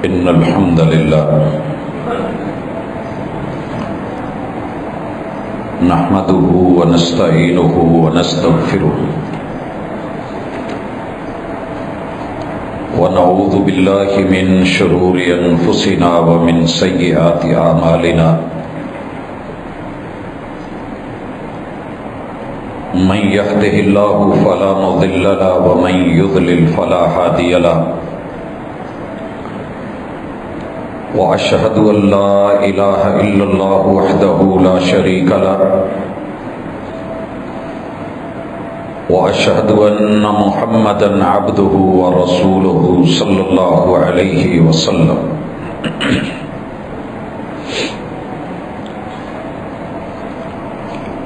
إن الحمد لله نحمده ونستعينه ونستغفره ونعوذ بالله من شرور أنفسنا ومن سيئات أعمالنا من يهده الله فلا مضل له ومن يضلل فلا هادي له وأشهد أن لا إله إلا الله وحده لا شريك له وأشهد أن محمدا عبده ورسوله صلى الله عليه وسلم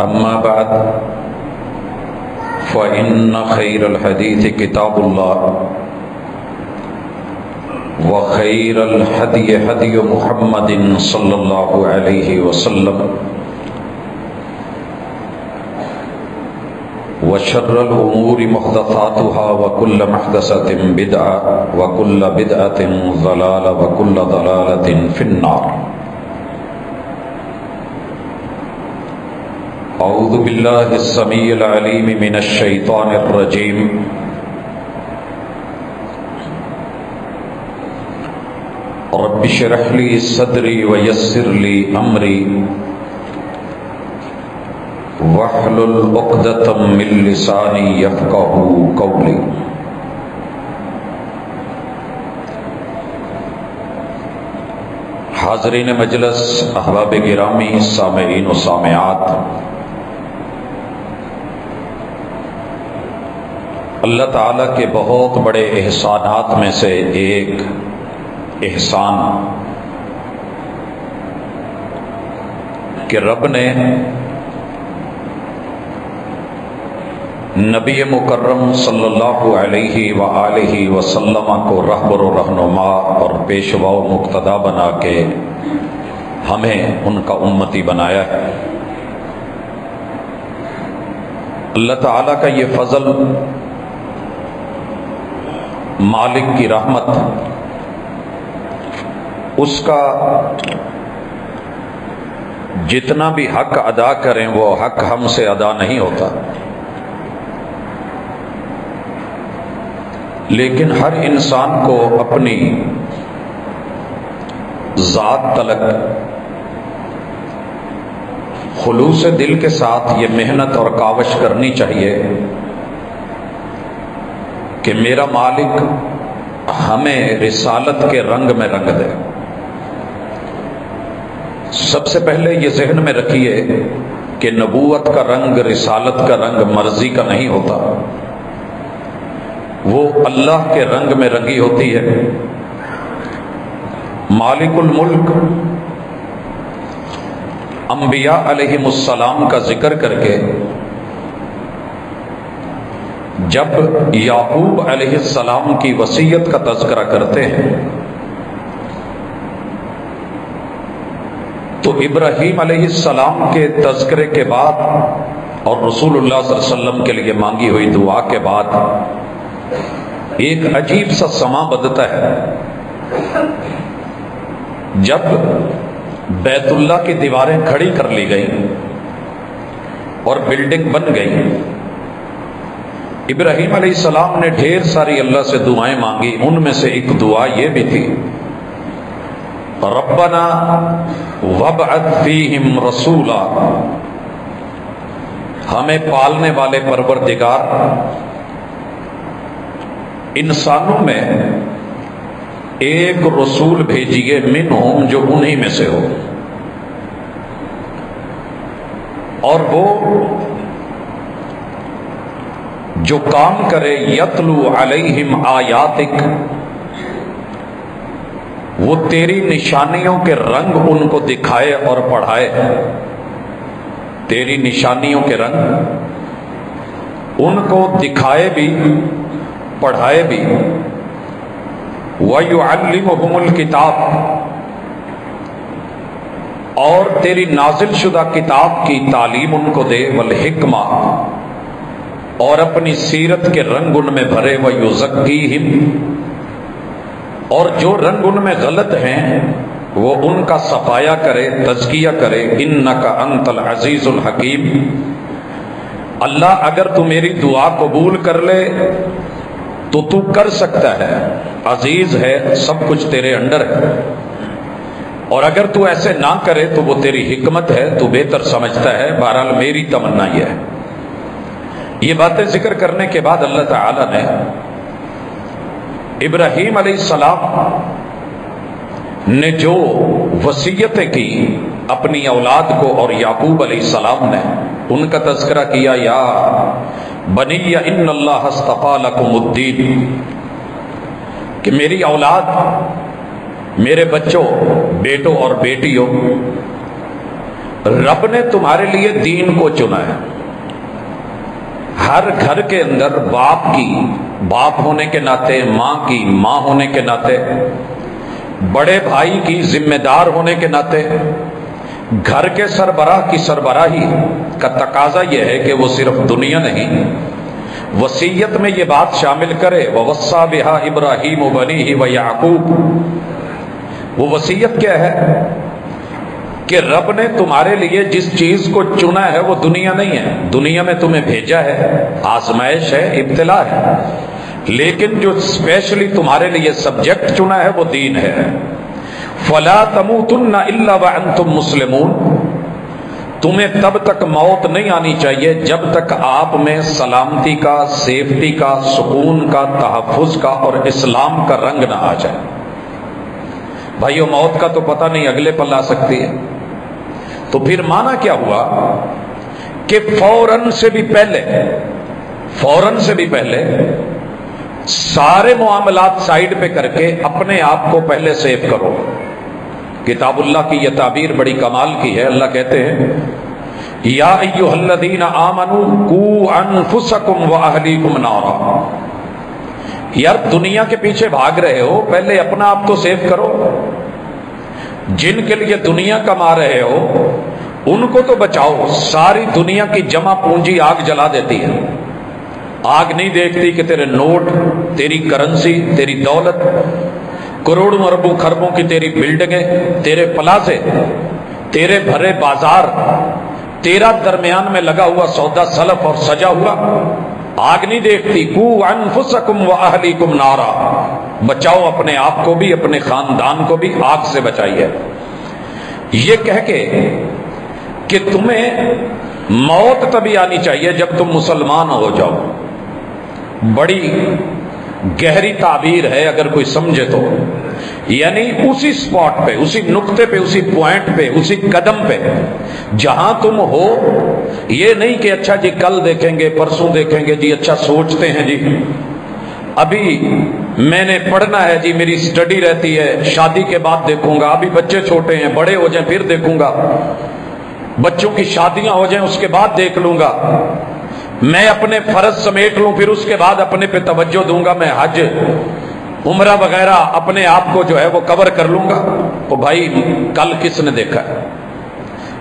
أما بعد فإن خير الحديث كتاب الله وخير الهدي هدي محمد صلى الله عليه وسلم وشر الأمور محدثاتها وكل محدثة بدعة وكل بدعة ضلالة وكل ضلالة في النار. أعوذ بالله السميع العليم من الشيطان الرجيم. رب اشرح لي صدري ويسر لي أمري واحلل عقدة من لساني يفقهوا قولي. حاضرین مجلس، احباب گرامی، سامعین و سامعات، اللہ تعالیٰ کے بہت بڑے احسانات میں سے ایک احسان کہ رب نے نبی مکرم صلی اللہ علیہ وآلہ وسلم کو رہبر و رہنما اور پیشوا و مقتدا بنا کے ہمیں ان کا امتی بنایا ہے. اللہ تعالیٰ کا یہ فضل، مالک کی رحمت، اس کا جتنا بھی حق ادا کریں وہ حق ہم سے ادا نہیں ہوتا، لیکن ہر انسان کو اپنی ذات تلک خلوص دل کے ساتھ یہ محنت اور کاوش کرنی چاہیے کہ میرا مالک ہمیں رسالت کے رنگ میں رنگ دے. سب سے پہلے یہ ذہن میں رکھیے کہ نبوت کا رنگ، رسالت کا رنگ مرضی کا نہیں ہوتا، وہ اللہ کے رنگ میں رنگی ہوتی ہے. مالک الملک انبیاء علیہم السلام کا ذکر کر کے جب یعقوب علیہ السلام کی وصیت کا تذکرہ کرتے ہیں تو ابراہیم علیہ السلام کے تذکرے کے بعد اور رسول اللہ صلی اللہ علیہ وسلم کے لیے مانگی ہوئی دعا کے بعد ایک عجیب سا سماں بدتا ہے. جب بیت اللہ کی دیواریں کھڑی کر لی گئیں اور بلڈنگ بن گئی، ابراہیم علیہ السلام نے ڈھیر ساری اللہ سے دعائیں مانگی. ان میں سے ایک دعا یہ بھی تھی، ربنا وابعث فیہم رسولا، ہمیں پالنے والے پروردگار انسانوں میں ایک رسول بھیجیے، منہم، جو انہی میں سے ہو، اور وہ جو کام کرے یتلو علیہم آیاتک، وہ تیری نشانیوں کے رنگ ان کو دکھائے اور پڑھائے. تیری نشانیوں کے رنگ ان کو دکھائے بھی، پڑھائے بھی. وَيُعَلِّمُهُمُ الْكِتَابَ، اور تیری نازل شدہ کتاب کی تعلیم ان کو دے. وَالْحِکْمَةَ، اور اپنی سیرت کے رنگ ان میں بھرے. وَيُزَكِّيهِمْ، اور جو رنگ ان میں غلط ہیں وہ ان کا صفایا کرے، تزکیہ کرے۔ انک انت العزیز الحکیم۔ اللہ اگر تو میری دعا قبول کر لے تو تو کر سکتا ہے، عزیز ہے، سب کچھ تیرے انڈر ہے، اور اگر تو ایسے نہ کرے تو وہ تیری حکمت ہے، تو بہتر سمجھتا ہے۔ بہرحال میری تمنا یہ ہے۔ یہ باتیں ذکر کرنے کے بعد اللہ تعالی نے ابراہیم علیہ السلام نے جو وصیتیں کی اپنی اولاد کو، اور یعقوب علیہ السلام نے ان کا تذکرہ کیا، یا بنی ان اللہ اصطفی لکم الدین، کہ میری اولاد، میرے بچوں، بیٹوں اور بیٹیوں، رب نے تمہارے لیے دین کو چنا ہے۔ ہر گھر کے اندر باپ کی باپ ہونے کے ناطے، ماں کی ماں ہونے کے ناطے، بڑے بھائی کی ذمہ دار ہونے کے ناطے، گھر کے سربراہ کی سربراہی کا تقاضا یہ ہے کہ وہ صرف دنیا نہیں، وصیت میں یہ بات شامل کرے، وَوَصَّى بِهَا إِبْرَاهِيمُ بَنِيهِ وَيَعْقُوبُ۔ وہ وصیت کیا ہے کہ رب نے تمہارے لیے جس چیز کو چنا ہے وہ دنیا نہیں ہے، دنیا میں تمہیں بھیجا ہے، آزمائش ہے، ابتلا ہے، لیکن جو اسپیشلی تمہارے لیے سبجیکٹ چنا ہے وہ دین ہے۔ فَلَا تَمُوتُنَّ إِلَّا وَأَنْتُمْ مُسْلِمُونَ۔ تمہیں تب تک موت نہیں آنی چاہیے جب تک آپ میں سلامتی کا، سیفٹی کا، سکون کا، تحفظ کا اور اسلام کا رنگ نہ آ جائے۔ بھائیو، موت کا تو پتہ نہیں اگلے پل آ سکتی ہے۔ تو پھر معنی کیا ہوا کہ فوراً سے بھی پہلے سارے معاملات سائیڈ پہ کر کے اپنے آپ کو پہلے سیف کرو۔ کتاب اللہ کی یہ تعبیر بڑی کمال کی ہے۔ اللہ کہتے ہیں یا ایھا الذین آمنوا قوا انفسکم واہلیکم نارا۔ یار دنیا کے پیچھے بھاگ رہے ہو، پہلے اپنا آپ تو سیف کرو۔ جن کے لیے دنیا کما رہے ہو ان کو تو بچاؤ۔ ساری دنیا کی جمع پونجی آگ جلا دیتی ہے۔ آگ نہیں دیکھتی کہ تیرے نوٹ، تیری کرنسی، تیری دولت، کروڑوں اربوں خربوں کی تیری بلڈنگیں، تیرے پلازے، تیرے بھرے بازار، تیرا درمیان میں لگا ہوا سودا سلف اور سجا ہوا، آگ نہیں دیکھتی۔ قوا انفسکم واہلیکم نارا۔ بچاؤ اپنے آپ کو بھی، اپنے خاندان کو بھی آگ سے بچائیے۔ یہ کہہ کے کہ تمہیں موت تبھی آنی چاہیے جب تم مسلمان ہو جاؤ، بڑی گہری تعبیر ہے اگر کوئی سمجھے تو۔ یعنی اسی سپاٹ پہ، اسی نقطے پہ، اسی پوائنٹ پہ، اسی قدم پہ جہاں تم ہو، یہ نہیں کہ اچھا جی کل دیکھیں گے، پرسوں دیکھیں گے جی، اچھا سوچتے ہیں جی، ابھی میں نے پڑھنا ہے جی، میری سٹڈی رہتی ہے، شادی کے بعد دیکھوں گا، ابھی بچے چھوٹے ہیں، بڑے ہو جائیں پھر دیکھوں گا، بچوں کی شادیاں ہو جائیں اس کے بعد دیکھ لوں گا، میں اپنے فرض سمیٹ لوں پھر اس کے بعد اپنے پہ توجہ دوں گا، میں حج عمرہ وغیرہ اپنے آپ کو جو ہے وہ کور کر لوں گا۔ تو بھائی کل کس نے دیکھا ہے؟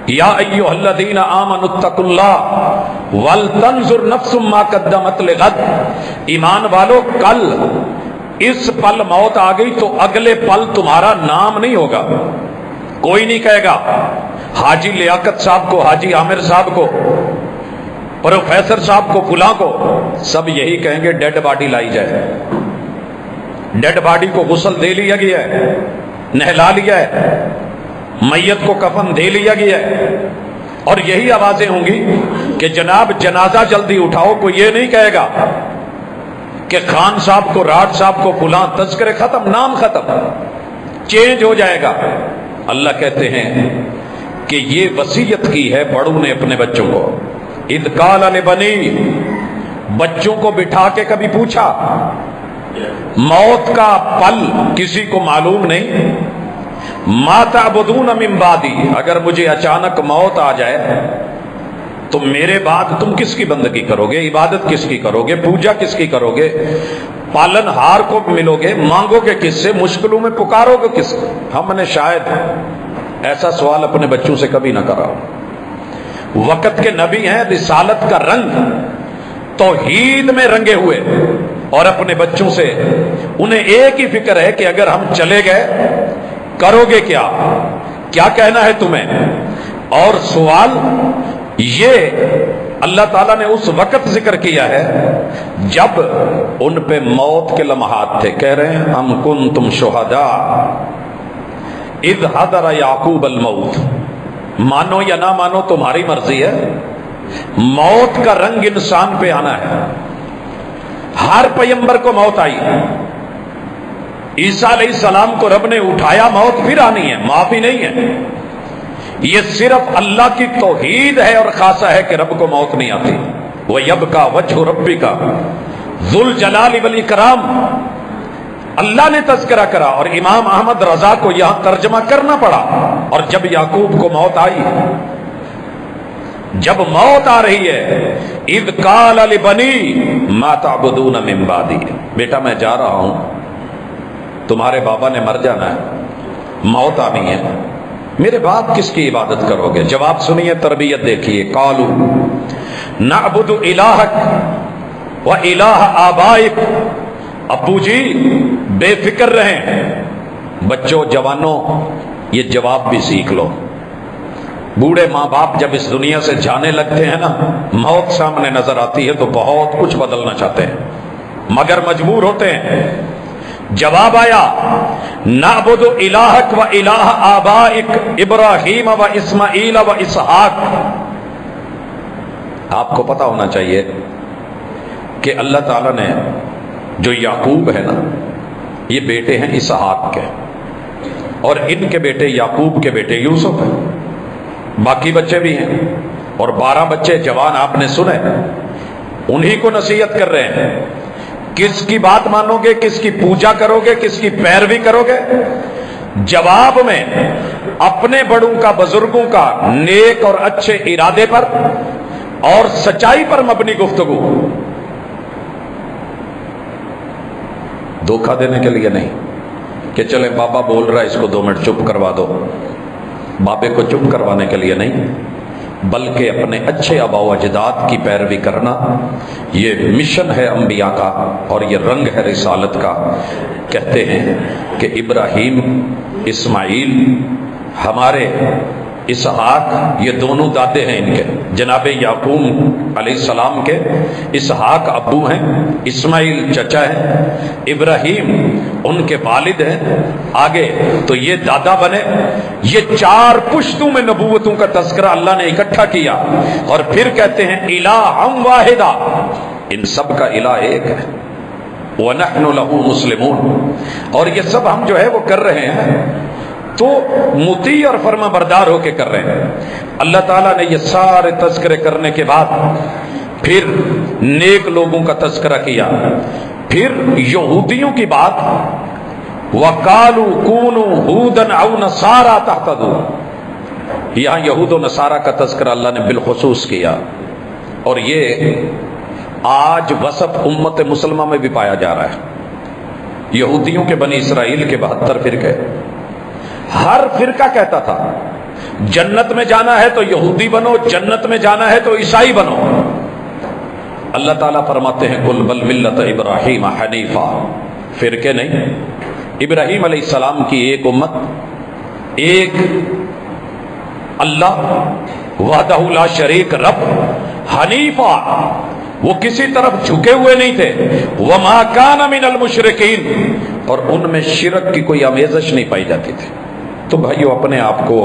یا ایھا الذین آمنوا اتقوا اللہ ولتنظر نفس ما قدمت لغد۔ ایمان والو، کل اس پل موت آ گئی تو اگلے پل تمہارا نام نہیں ہوگا۔ کوئی نہیں کہے گا حاجی لیاقت صاحب کو، حاجی عامر صاحب کو، پروفیسر صاحب کو، فلاں کو، سب یہی کہیں گے ڈیڈ باڈی لائی جائے۔ ڈیڈ باڈی کو غسل دے لیا گیا ہے، نہلا لیا ہے، میت کو کفن دے لیا گیا ہے، اور یہی آوازیں ہوں گی کہ جناب جنازہ جلدی اٹھاؤ۔ کوئی یہ نہیں کہے گا کہ خان صاحب کو، راج صاحب کو، فلاں، تذکرے ختم، نام ختم، چینج ہو جائے گا۔ اللہ کہتے ہیں کہ یہ وصیت کی ہے بڑوں نے اپنے بچوں کو۔ اذ قال لبنی، بچوں کو بٹھا کے کبھی پوچھا؟ موت کا پل کسی کو معلوم نہیں۔ ما تعبدون من بعدی، اگر مجھے اچانک موت آ جائے تو میرے بعد تم کس کی بندگی کرو گے؟ عبادت کس کی کرو گے؟ پوجا کس کی کرو گے؟ پالن ہار کو ملو گے؟ مانگو گے کس سے؟ مشکلوں میں پکارو گے کس کو؟ ہم نے شاید ایسا سوال اپنے بچوں سے کبھی نہ کرا۔ وقت کے نبی ہیں، رسالت کا رنگ توحید میں رنگے ہوئے، اور اپنے بچوں سے انہیں ایک ہی فکر ہے کہ اگر ہم چلے گئے کروگے کیا کہنا ہے تمہیں. اور سوال یہ اللہ تعالیٰ نے اس وقت ذکر کیا ہے جب ان پہ موت کے لمحات تھے. کہہ رہے ہیں ام کنتم شہداء اذ حضر یعقوب الموت. مانو یا نہ مانو تمہاری مرضی ہے، موت کا رنگ انسان پہ آنا ہے. ہر پیغمبر کو موت آئی. عیسیٰ علیہ السلام کو رب نے اٹھایا، موت پھر آنی ہے، معافی نہیں ہے. یہ صرف اللہ کی توحید ہے اور خاصہ ہے کہ رب کو موت نہیں آتی. وَيَبْقَى وَجْهُ رَبِّكَ ذُو الْجَلَالِ وَالْإِكْرَامِ. اللہ نے تذکرہ کرا اور امام احمد رضا کو یہاں ترجمہ کرنا پڑا. اور جب یعقوب کو موت آئی، جب موت آ رہی ہے، اذ قال لبنی ما تعبدون من بعدی، بیٹا میں جا رہا ہوں، تمہارے بابا نے مر جانا ہے، موت آنی ہے، میرے بعد کس کی عبادت کرو گے؟ جواب سنیے، تربیت دیکھیے. قالوا نعبد الہک و الہ آبائک. ابو جی بے فکر رہیں. بچوں جوانوں یہ جواب بھی سیکھ لو. بوڑھے ماں باپ جب اس دنیا سے جانے لگتے ہیں نا، موت سامنے نظر آتی ہے تو بہت کچھ بدلنا چاہتے ہیں مگر مجبور ہوتے ہیں. جواب آیا نعبد الہک و الہ آبائک ابراہیم و اسماعیل و اسحاق. آپ کو پتا ہونا چاہیے کہ اللہ تعالیٰ نے جو یعقوب ہے نا، یہ بیٹے ہیں اسحاق کے، اور ان کے بیٹے یعقوب کے بیٹے یوسف ہیں. باقی بچے بھی ہیں اور 12 بچے جوان آپ نے سنے، انہی کو نصیحت کر رہے ہیں. کس کی بات مانو گے، کس کی پوجا کرو گے، کس کی پیروی کرو گے؟ جواب میں اپنے بڑوں کا، بزرگوں کا نیک اور اچھے ارادے پر اور سچائی پر مبنی گفتگو، دھوکہ دینے کے لیے نہیں کہ چلے بابا بول رہا ہے اس کو 2 منٹ چپ کروا دو. بابے کو چپ کروانے کے لیے نہیں، بلکہ اپنے اچھے آبا و اجداد کی پیروی کرنا یہ مشن ہے انبیاء کا اور یہ رنگ ہے رسالت کا. کہتے ہیں کہ ابراہیم، اسماعیل، ہمارے اسحاق، یہ دونوں دادے ہیں ان کے، جناب یعقوب علیہ السلام کے. اسحاق ابو ہیں، اسماعیل چچا ہیں، ابراہیم ان کے والد ہیں. آگے تو یہ دادا بنے. یہ 4 پشتوں میں نبوتوں کا تذکرہ اللہ نے اکٹھا کیا اور پھر کہتے ہیں الہ واحدہ، ان سب کا الہ ایک ہے. وَنَحْنُ لَهُ مُسْلِمُونَ. اور یہ سب ہم جو ہے وہ کر رہے ہیں تو مطیع اور فرما بردار ہو کے کر رہے ہیں. اللہ تعالیٰ نے یہ سارے تذکرے کرنے کے بعد پھر نیک لوگوں کا تذکرہ کیا. پھر یہودیوں کی بات، وَقَالُوا كُونُوا هُودًا أَوْ نَصَارَىٰ تَهْتَدُوا. یہاں یہود و نصارہ کا تذکرہ اللہ نے بالخصوص کیا. اور یہ آج وسط امت مسلمہ میں بھی پایا جا رہا ہے. یہودیوں کے بنی اسرائیل کے 72 فرقے، ہر فرقہ کہتا تھا جنت میں جانا ہے تو یہودی بنو، جنت میں جانا ہے تو عیسائی بنو. اللہ تعالیٰ فرماتے ہیں قل بل ملت ابراہیم حنیفا. فرقے نہیں، ابراہیم علیہ السلام کی ایک امت، ایک اللہ وحدہ لا شریک رب، حنیفا، وہ کسی طرف جھکے ہوئے نہیں تھے. وما کان من المشرکین، اور ان میں شرک کی کوئی آمیزش نہیں پائی جاتی تھی. تو بھائیو اپنے آپ کو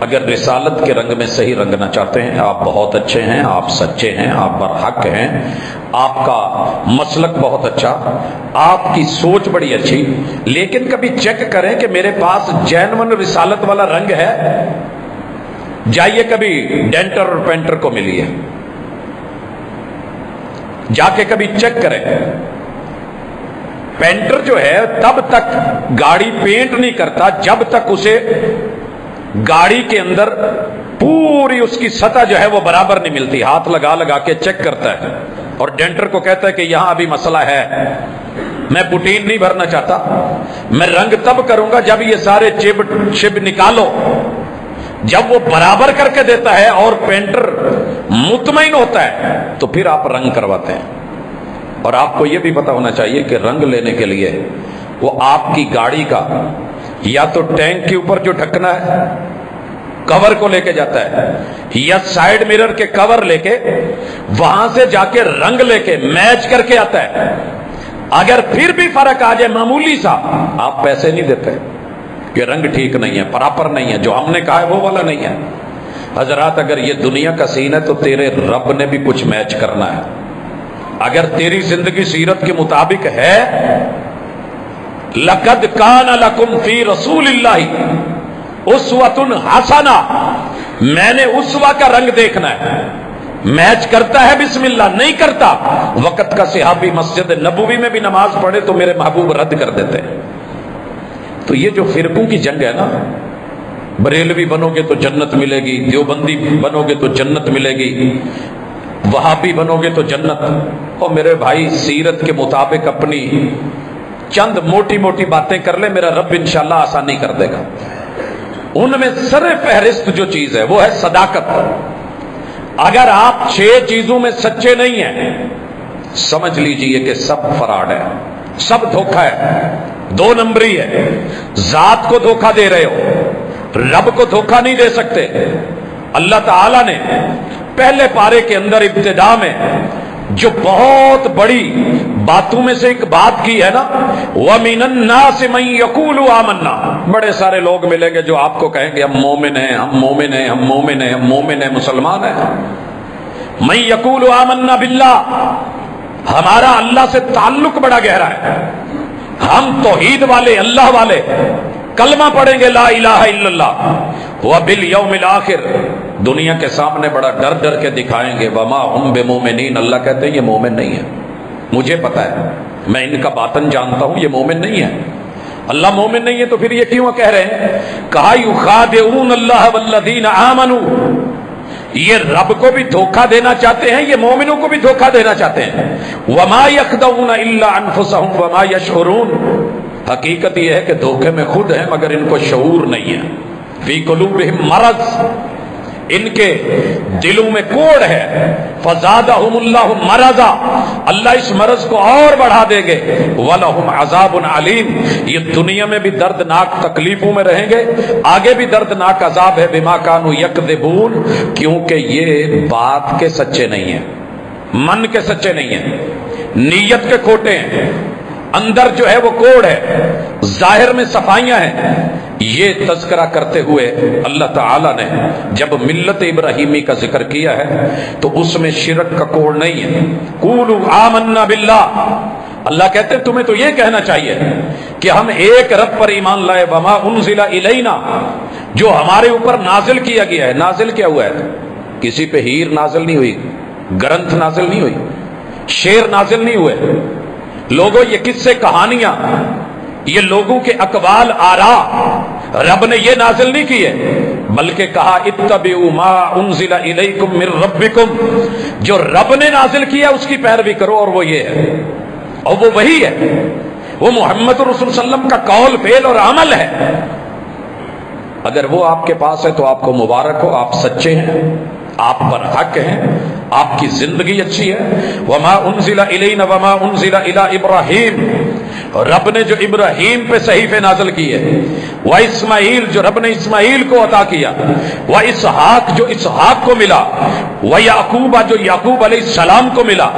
اگر رسالت کے رنگ میں صحیح رنگنا چاہتے ہیں، آپ بہت اچھے ہیں، آپ سچے ہیں، آپ برحق ہیں، آپ کا مسلک بہت اچھا، آپ کی سوچ بڑی اچھی، لیکن کبھی چیک کریں کہ میرے پاس جینون رسالت والا رنگ ہے. جائیے کبھی ڈینٹر اور پینٹر کو ملیے، جا کے کبھی چیک کریں. پینٹر جو ہے تب تک گاڑی پینٹ نہیں کرتا جب تک اسے گاڑی کے اندر پوری اس کی سطح جو ہے وہ برابر نہیں ملتی. ہاتھ لگا لگا کے چیک کرتا ہے اور ڈینٹر کو کہتا ہے کہ یہاں ابھی مسئلہ ہے، میں پوٹین نہیں بھرنا چاہتا، میں رنگ تب کروں گا جب یہ سارے چب نکالو. جب وہ برابر کر کے دیتا ہے اور پینٹر مطمئن ہوتا ہے تو پھر آپ رنگ کرواتے ہیں. اور آپ کو یہ بھی پتا ہونا چاہیے کہ رنگ لینے کے لیے وہ آپ کی گاڑی کا یا تو ٹینک کے اوپر جو ڈھکنا ہے کور کو لے کے جاتا ہے، یا سائیڈ مرر کے کور لے کے وہاں سے جا کے رنگ لے کے میچ کر کے آتا ہے۔ اگر پھر بھی فرق آ جائے معمولی سا، آپ پیسے نہیں دیتے کہ رنگ ٹھیک نہیں ہے، پراپر نہیں ہے، جو ہم نے کہا ہے وہ والا نہیں ہے۔ حضرات اگر یہ دنیا کا سین ہے تو تیرے رب نے بھی کچھ میچ کرنا ہے۔ اگر تیری زندگی سیرت کے مطابق ہے، لقد کان لکم فی رسول اللہ اسوۃ حسنہ، میں نے اسوہ کا رنگ دیکھنا ہے، میچ کرتا ہے بسم اللہ، نہیں کرتا وقت کا صحابی مسجد نبوی میں بھی نماز پڑھے تو میرے محبوب رد کر دیتے ہیں۔ تو یہ جو فرقوں کی جنگ ہے نا، بریلوی بنو گے تو جنت ملے گی، دیوبندی بنو گے تو جنت ملے گی، وہابی بنو گے تو جنت، اور میرے بھائی سیرت کے مطابق اپنی چند موٹی موٹی باتیں کر لے، میرا رب انشاءاللہ آسانی کر دے گا۔ ان میں سر فہرست جو چیز ہے وہ ہے صداقت۔ اگر آپ 6 چیزوں میں سچے نہیں ہیں، سمجھ لیجئے کہ سب فراڈ ہے، سب دھوکہ ہے، 2 نمبری ہے، ذات کو دھوکہ دے رہے ہو، رب کو دھوکہ نہیں دے سکتے۔ اللہ تعالیٰ نے پہلے پارے کے اندر ابتدا میں جو بہت بڑی باتوں میں سے ایک بات کی ہے نا، وَمِنَ النَّاسِ مَن يَقُولُ آمَنَّا، بڑے سارے لوگ ملیں گے جو آپ کو کہیں گے ہم مومن ہیں، ہم مومن ہیں، ہم مومن ہیں، ہم مومن ہیں، مسلمان ہیں۔ مَن يَقُولُ آمَنَّا بِاللَّهِ، ہمارا اللہ سے تعلق بڑا گہرا ہے، ہم توحید والے، اللہ والے، کلمہ پڑھیں گے لا الہ الا اللہ، وَبِالْيَوْمِ الْآخِرِ، دنیا کے سامنے بڑا ڈر ڈر کے دکھائیں گے، وَمَا هُمْ بِمُؤْمِنِينَ، اللہ کہتے ہیں یہ مومن نہیں ہے، مجھے پتا ہے، میں ان کا باطن جانتا ہوں، یہ مومن نہیں ہے۔ اللہ مومن نہیں ہے تو پھر یہ کیوں کہہ رہے ہیں؟ کہا یخادعون اللہ والذین آمنوا، یہ رب کو بھی دھوکہ دینا چاہتے ہیں، یہ مومنوں کو بھی دھوکہ دینا چاہتے ہیں۔ وما یخدعون الا انفسهم وما یشعرون، حقیقت یہ ہے کہ دھوکے میں خود ہیں مگر ان کو شعور نہیں ہے۔ فی قلوبہم مرض، ان کے دلوں میں کوڑ ہے، فزادہم اللہ مرضا، اللہ اس مرض کو اور بڑھا دے گے، ولہم عذاب علیم، یہ دنیا میں بھی دردناک تکلیفوں میں رہیں گے، آگے بھی دردناک عذاب ہے، بما کانوا یکذبون، کیونکہ یہ بات کے سچے نہیں ہیں، من کے سچے نہیں ہیں، نیت کے کھوٹے ہیں، اندر جو ہے وہ کوڑ ہے، ظاہر میں صفائیاں ہیں۔ یہ تذکرہ کرتے ہوئے اللہ تعالیٰ نے جب ملت ابراہیمی کا ذکر کیا ہے تو اس میں شرک کا کوڑ نہیں ہے۔ قولوا آمنا باللہ، اللہ کہتے ہیں تمہیں تو یہ کہنا چاہیے کہ ہم ایک رب پر ایمان لائے، وما انزل الینا، جو ہمارے اوپر نازل کیا گیا ہے۔ نازل کیا ہوا ہے؟ کسی پہ ہیر نازل نہیں ہوئی، گرنتھ نازل نہیں ہوئی، شعر نازل نہیں ہوئے، لوگوں یہ قصے کہانیاں، یہ لوگوں کے اقوال آرا رب نے یہ نازل نہیں کیے، بلکہ کہا اتبعوا ما انزل الیکم من ربکم، جو رب نے نازل کیا اس کی پیروی کرو، اور وہ یہ ہے، اور وہ وہی ہے، وہ محمد رسول صلی اللہ علیہ وسلم کا قول فعل اور عمل ہے۔ اگر وہ آپ کے پاس ہے تو آپ کو مبارک ہو، آپ سچے ہیں، آپ پر حق ہیں، آپ کی زندگی اچھی ہے۔ وما انزل الینا وما انزل الی ابراہیم، رب نے جو ابراہیم پہ صحیفے نازل کیے، وہ اسماعیل جو رب نے اسماعیل کو عطا کیا، وہ اسحاق جو اسحاق کو ملا، وہ یعقوب جو یعقوب علیہ السلام کو ملا،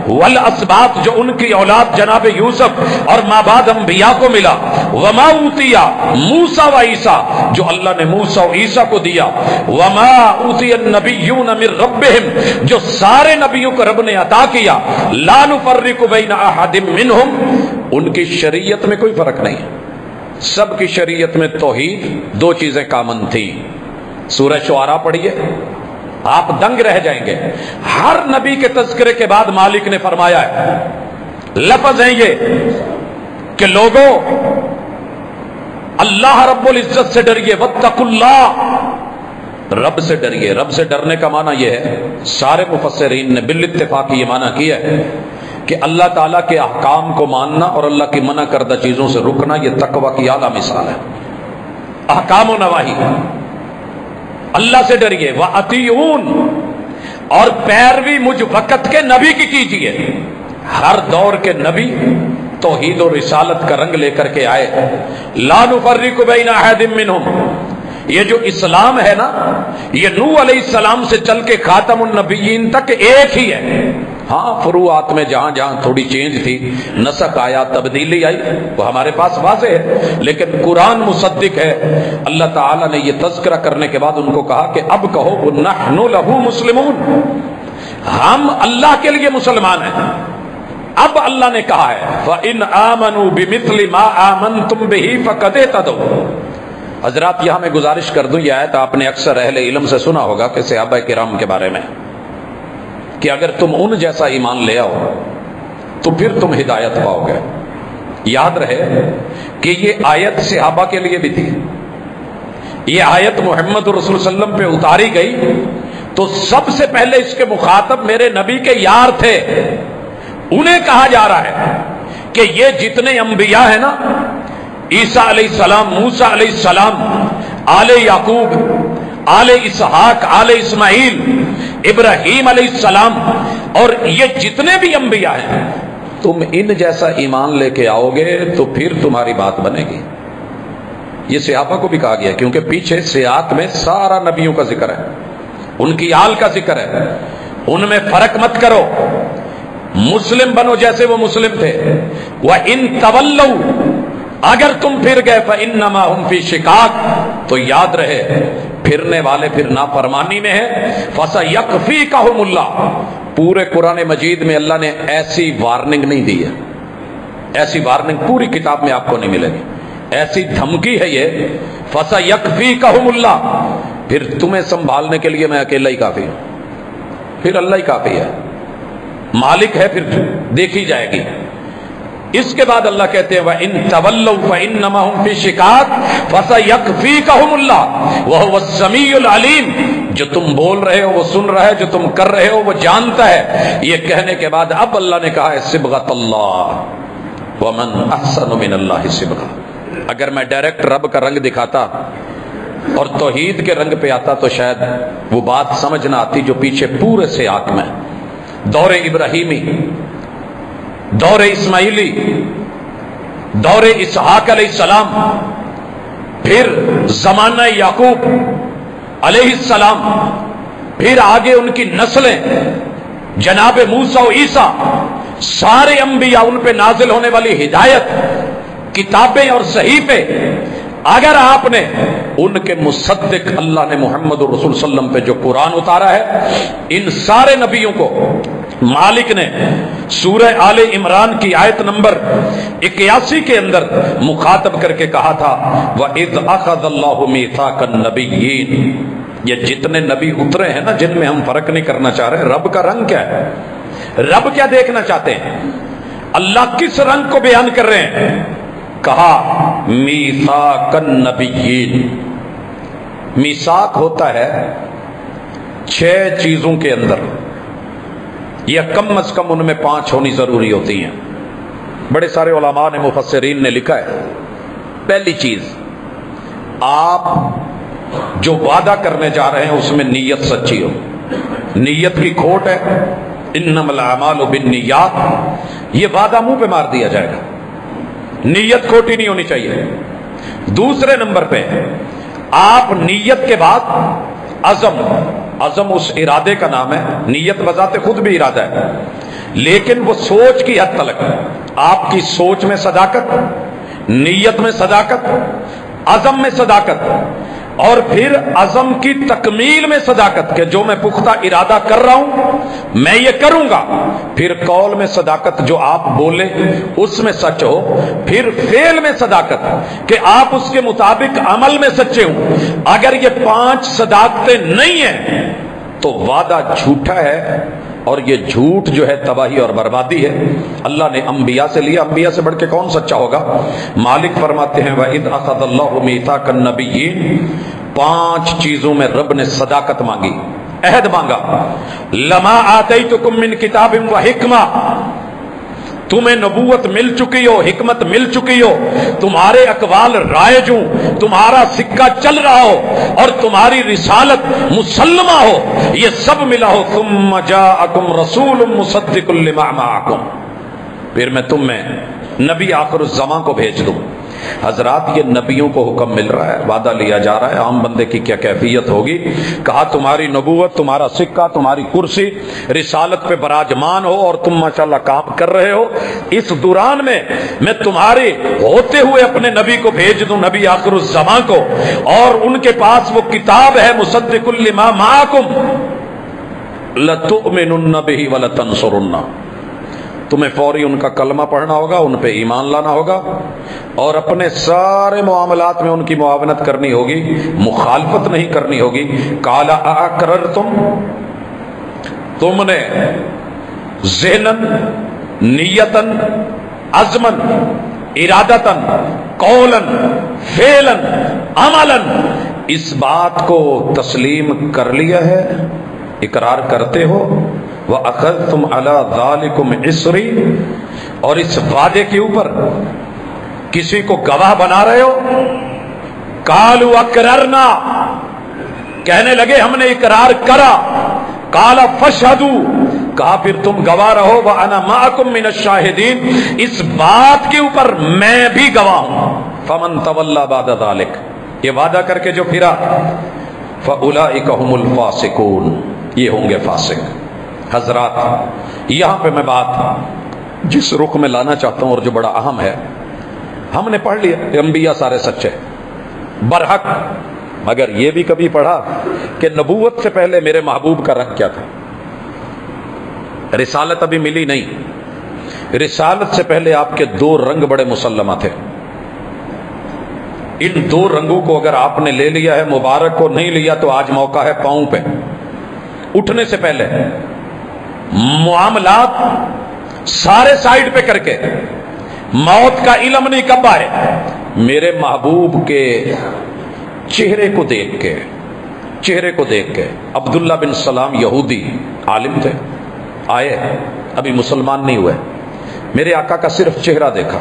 والاسباط جو ان کی اولاد جناب یوسف اور ماں بعد انبیاء کو ملا، وما اوتی موسیٰ و عیسیٰ، جو اللہ نے موسیٰ و عیسیٰ کو دیا، وما اوتی النبیون من ربہم، جو سارے نبیوں کو رب نے عطا کیا، لا نفرق بین احد منہم، ان کی شریعت میں کوئی فرق نہیں، سب کی شریعت میں توحید، 2 چیزیں کامن تھیں۔ سورہ شعراء پڑھیے، آپ دنگ رہ جائیں گے۔ ہر نبی کے تذکرے کے بعد مالک نے فرمایا ہے، لفظ ہیں یہ کہ لوگوں اللہ رب العزت سے ڈریے، واتقوا اللہ، رب سے ڈریے۔ رب سے ڈرنے کا معنی یہ ہے، سارے مفسرین نے بالاتفاق یہ معنی کیا ہے کہ اللہ تعالیٰ کے احکام کو ماننا اور اللہ کی منع کردہ چیزوں سے رکنا، یہ تقوی کی اعلیٰ مثال ہے۔ احکام و نواہی، اللہ سے ڈریے، وَأَطِیعُونَ، اور پیروی مجھ وقت کے نبی کی کیجیے۔ ہر دور کے نبی توحید و رسالت کا رنگ لے کر کے آئے. لا نفرق بین احد منہم، یہ جو اسلام ہے نا، یہ نوح علیہ السلام سے چل کے خاتم النبیین تک ایک ہی ہے. ہاں فروعات میں جہاں جہاں تھوڑی چینج تھی، نسخ آیا، تبدیلی آئی، وہ ہمارے پاس واضح ہے، لیکن قرآن مصدق ہے. اللہ تعالیٰ نے یہ تذکرہ کرنے کے بعد ان کو کہا کہ اب کہو نحن لہ مسلمون، ہم اللہ کے لیے مسلمان ہیں. اب اللہ نے کہا ہے فَإِنْ آمَنُوا بِمِثْلِ مَا آمَنْتُمْ بِهِ فَقَدْ اهْتَدَوْا. حضرات یہاں میں گزارش کر دوں، یہ آیت آپ نے اکثر اہل علم سے سنا ہوگا کہ صحابہ کرام کے بارے میں، کہ اگر تم ان جیسا ایمان لے آؤ تو پھر تم ہدایت پاؤ گے. یاد رہے کہ یہ آیت صحابہ کے لیے بھی تھی. یہ آیت محمد رسول صلی اللہ علیہ وسلم پہ اتاری گئی تو سب سے پہلے اس کے مخاطب میرے نبی کے یار تھے. انہیں کہا جا رہا ہے کہ یہ جتنے انبیاء ہیں نا، عیسیٰ علیہ السلام، موسیٰ علیہ السلام، آل یعقوب، آل اسحاق، آل اسماعیل، ابراہیم علیہ السلام، اور یہ جتنے بھی انبیاء ہیں، تم ان جیسا ایمان لے کے آؤ گے تو پھر تمہاری بات بنے گی. یہ صحابہ کو بھی کہا گیا کیونکہ پیچھے سیاق میں سارا نبیوں کا ذکر ہے، ان کی آل کا ذکر ہے. ان میں فرق مت کرو، مسلم بنو جیسے وہ مسلم تھے. وَإِن تَوَلَّوْا، اگر تم پھر گئے فَإِنَّمَا هُمْ فِي شِقَاقٍ، تو یاد رہے پھرنے والے پھر نافرمانی میں ہیں. فَسَيَكْفِيكَهُمُ اللَّهُ، پورے قرآن مجید میں اللہ نے ایسی وارننگ نہیں دی ہے، ایسی وارننگ پوری کتاب میں آپ کو نہیں ملے گی، ایسی دھمکی ہے یہ. فَسَيَكْفِيكَهُمُ اللَّهُ، پھر تمہیں سنبھالنے کے لیے میں اکیلا ہی کافی ہوں، پھر اللہ ہی کافی ہے، مالک ہے، پھر دیکھی جائے گی. اس کے بعد اللہ کہتے ہیں وَإِن تَوَلَّوْا فَإِنَّمَا هُمْ فِي شِقَاقٍ فَسَيَكْفِيكَهُمُ اللَّهُ وَهُوَ السَّمِيعُ الْعَلِيمُ. جو تم بول رہے ہو وہ سن رہا ہے، جو تم کر رہے ہو وہ جانتا ہے. یہ کہنے کے بعد اب اللہ نے کہا ہے صبغۃ اللہ وَمَنْ أَحْسَنُ مِنَ اللَّهِ صِبْغَةً. اگر میں ڈائریکٹ رب کا رنگ دکھاتا اور توحید کے رنگ پہ آتا تو شاید وہ بات سمجھ نہ آتی جو پیچھے پورے سیاق میں دور ابراہیمی، دور اسماعیلی، دور اسحاق علیہ السلام، پھر زمانہ یعقوب علیہ السلام، پھر آگے ان کی نسلیں جناب موسیٰ و عیسیٰ، سارے انبیاء، ان پہ نازل ہونے والی ہدایت، کتابیں اور صحیفے. اگر آپ نے ان کے مصدق اللہ نے محمد رسول صلی اللہ علیہ وسلم پہ جو قرآن اتارا ہے، ان سارے نبیوں کو مالک نے سورہ آل عمران کی آیت نمبر 81 کے اندر مخاطب کر کے کہا تھا وَإِذْ أَخَذَ اللَّهُ مِيثَاقَ النَّبِيِّينَ. یہ جتنے نبی اترے ہیں نا، جن میں ہم فرق نہیں کرنا چاہ رہے، رب کا رنگ کیا ہے، رب کیا دیکھنا چاہتے ہیں، اللہ کس رنگ کو بیان کر رہے ہیں. کہا میثاق النبیین. میثاق ہوتا ہے 6 چیزوں کے اندر، یا کم از کم ان میں 5 ہونی ضروری ہوتی ہیں. بڑے سارے علماء نے، مفسرین نے لکھا ہے، پہلی چیز، آپ جو وعدہ کرنے جا رہے ہیں اس میں نیت سچی ہو. نیت کی کھوٹ ہے، انما الاعمال بالنیات، یہ وعدہ منہ پہ مار دیا جائے گا، نیت کھوٹی نہیں ہونی چاہیے. دوسرے نمبر پہ آپ نیت کے بعد عزم، عزم اس ارادے کا نام ہے. نیت بذات خود بھی ارادہ ہے، لیکن وہ سوچ کی حد تلک، آپ کی سوچ میں صداقت، نیت میں صداقت، عزم میں صداقت، اور پھر عزم کی تکمیل میں صداقت کہ جو میں پختہ ارادہ کر رہا ہوں میں یہ کروں گا. پھر قول میں صداقت، جو آپ بولے اس میں سچ ہو. پھر فعل میں صداقت کہ آپ اس کے مطابق عمل میں سچے ہوں. اگر یہ 5 صداقتیں نہیں ہیں تو وعدہ جھوٹا ہے، اور یہ جھوٹ جو ہے تباہی اور بربادی ہے. اللہ نے انبیاء سے لیا، انبیاء سے بڑھ کے کون سچا ہوگا. مالک فرماتے ہیں وَإِذْ أَخَذَ اللَّهُ مِيثَاقَ النَّبِيِّينَ. 5 چیزوں میں رب نے صداقت مانگی، عہد مانگا. لَمَا آتَيْتُكُم مِّن كِتَابٍ وَحِكْمَةٍ، تمہیں نبوت مل چکی ہو، حکمت مل چکی ہو، تمہارے اقوال رائج ہوں، تمہارا سکہ چل رہا ہو، اور تمہاری رسالت مسلمہ ہو، یہ سب ملا ہو. ثم جاءکم رسول مصدق لما معکم. پھر میں تم میں نبی آخر الزمان کو بھیج دوں۔ حضرات یہ نبیوں کو حکم مل رہا ہے، وعدہ لیا جا رہا ہے، عام بندے کی کیا کیفیت ہوگی؟ کہا تمہاری نبوت، تمہارا سکہ، تمہاری کرسی رسالت پہ براجمان ہو اور تم ماشاءاللہ کام کر رہے ہو، اس دوران میں تمہارے ہوتے ہوئے اپنے نبی کو بھیج دوں، نبی آخر الزمان کو، اور ان کے پاس وہ کتاب ہے مصدق لما معکم لتؤمنن بہ ولتنصرن، تمہیں فوری ان کا کلمہ پڑھنا ہوگا، ان پہ ایمان لانا ہوگا، اور اپنے سارے معاملات میں ان کی معاونت کرنی ہوگی، مخالفت نہیں کرنی ہوگی۔ قال اقررتم، تم نے ذہنن، نیتن، عزمن، ارادتن، قولن، فعلن، عملن، اس بات کو تسلیم کر لیا ہے، اقرار کرتے ہو؟ وَأَخَذْتُمْ عَلَى ذَلِكُمْ عِصْرِي، اور اس وعدے کے اوپر کسی کو گواہ بنا رہے ہو؟ قَالُوا أَقْرَرْنَا، کہنے لگے ہم نے اقرار کرا۔ قَالَ فَاشْهَدُوا، کہا پھر تم گواہ رہو، وَأَنَا مَعَكُمْ مِنَ الشَّاهِدِينَ، اس بات کے اوپر میں بھی گواہ ہوں۔ فَمَن تَوَلَّى بَعْدَ ذَلِكَ، یہ وعدہ کر کے جو پھرا، فَأُولَئِكَ هُمُ الْفَاسِقُونَ، یہ ہوں گے فاسق۔ حضرات یہاں پہ میں بات جس رخ میں لانا چاہتا ہوں اور جو بڑا اہم ہے، ہم نے پڑھ لیا انبیاء سارے سچے برحق، مگر یہ بھی کبھی پڑھا کہ نبوت سے پہلے میرے محبوب کا رنگ کیا تھا؟ رسالت ابھی ملی نہیں، رسالت سے پہلے آپ کے دو رنگ بڑے مسلمہ تھے۔ ان دو رنگوں کو اگر آپ نے لے لیا ہے مبارک کو، نہیں لیا تو آج موقع ہے پاؤں پہ اٹھنے سے پہلے معاملات سارے سائیڈ پہ کر کے، موت کا علم نہیں کب آئے، میرے محبوب کے چہرے کو دیکھ کے، چہرے کو دیکھ کے۔ عبداللہ بن سلام یہودی عالم تھے، آئے ابھی مسلمان نہیں ہوئے، میرے آقا کا صرف چہرہ دیکھا،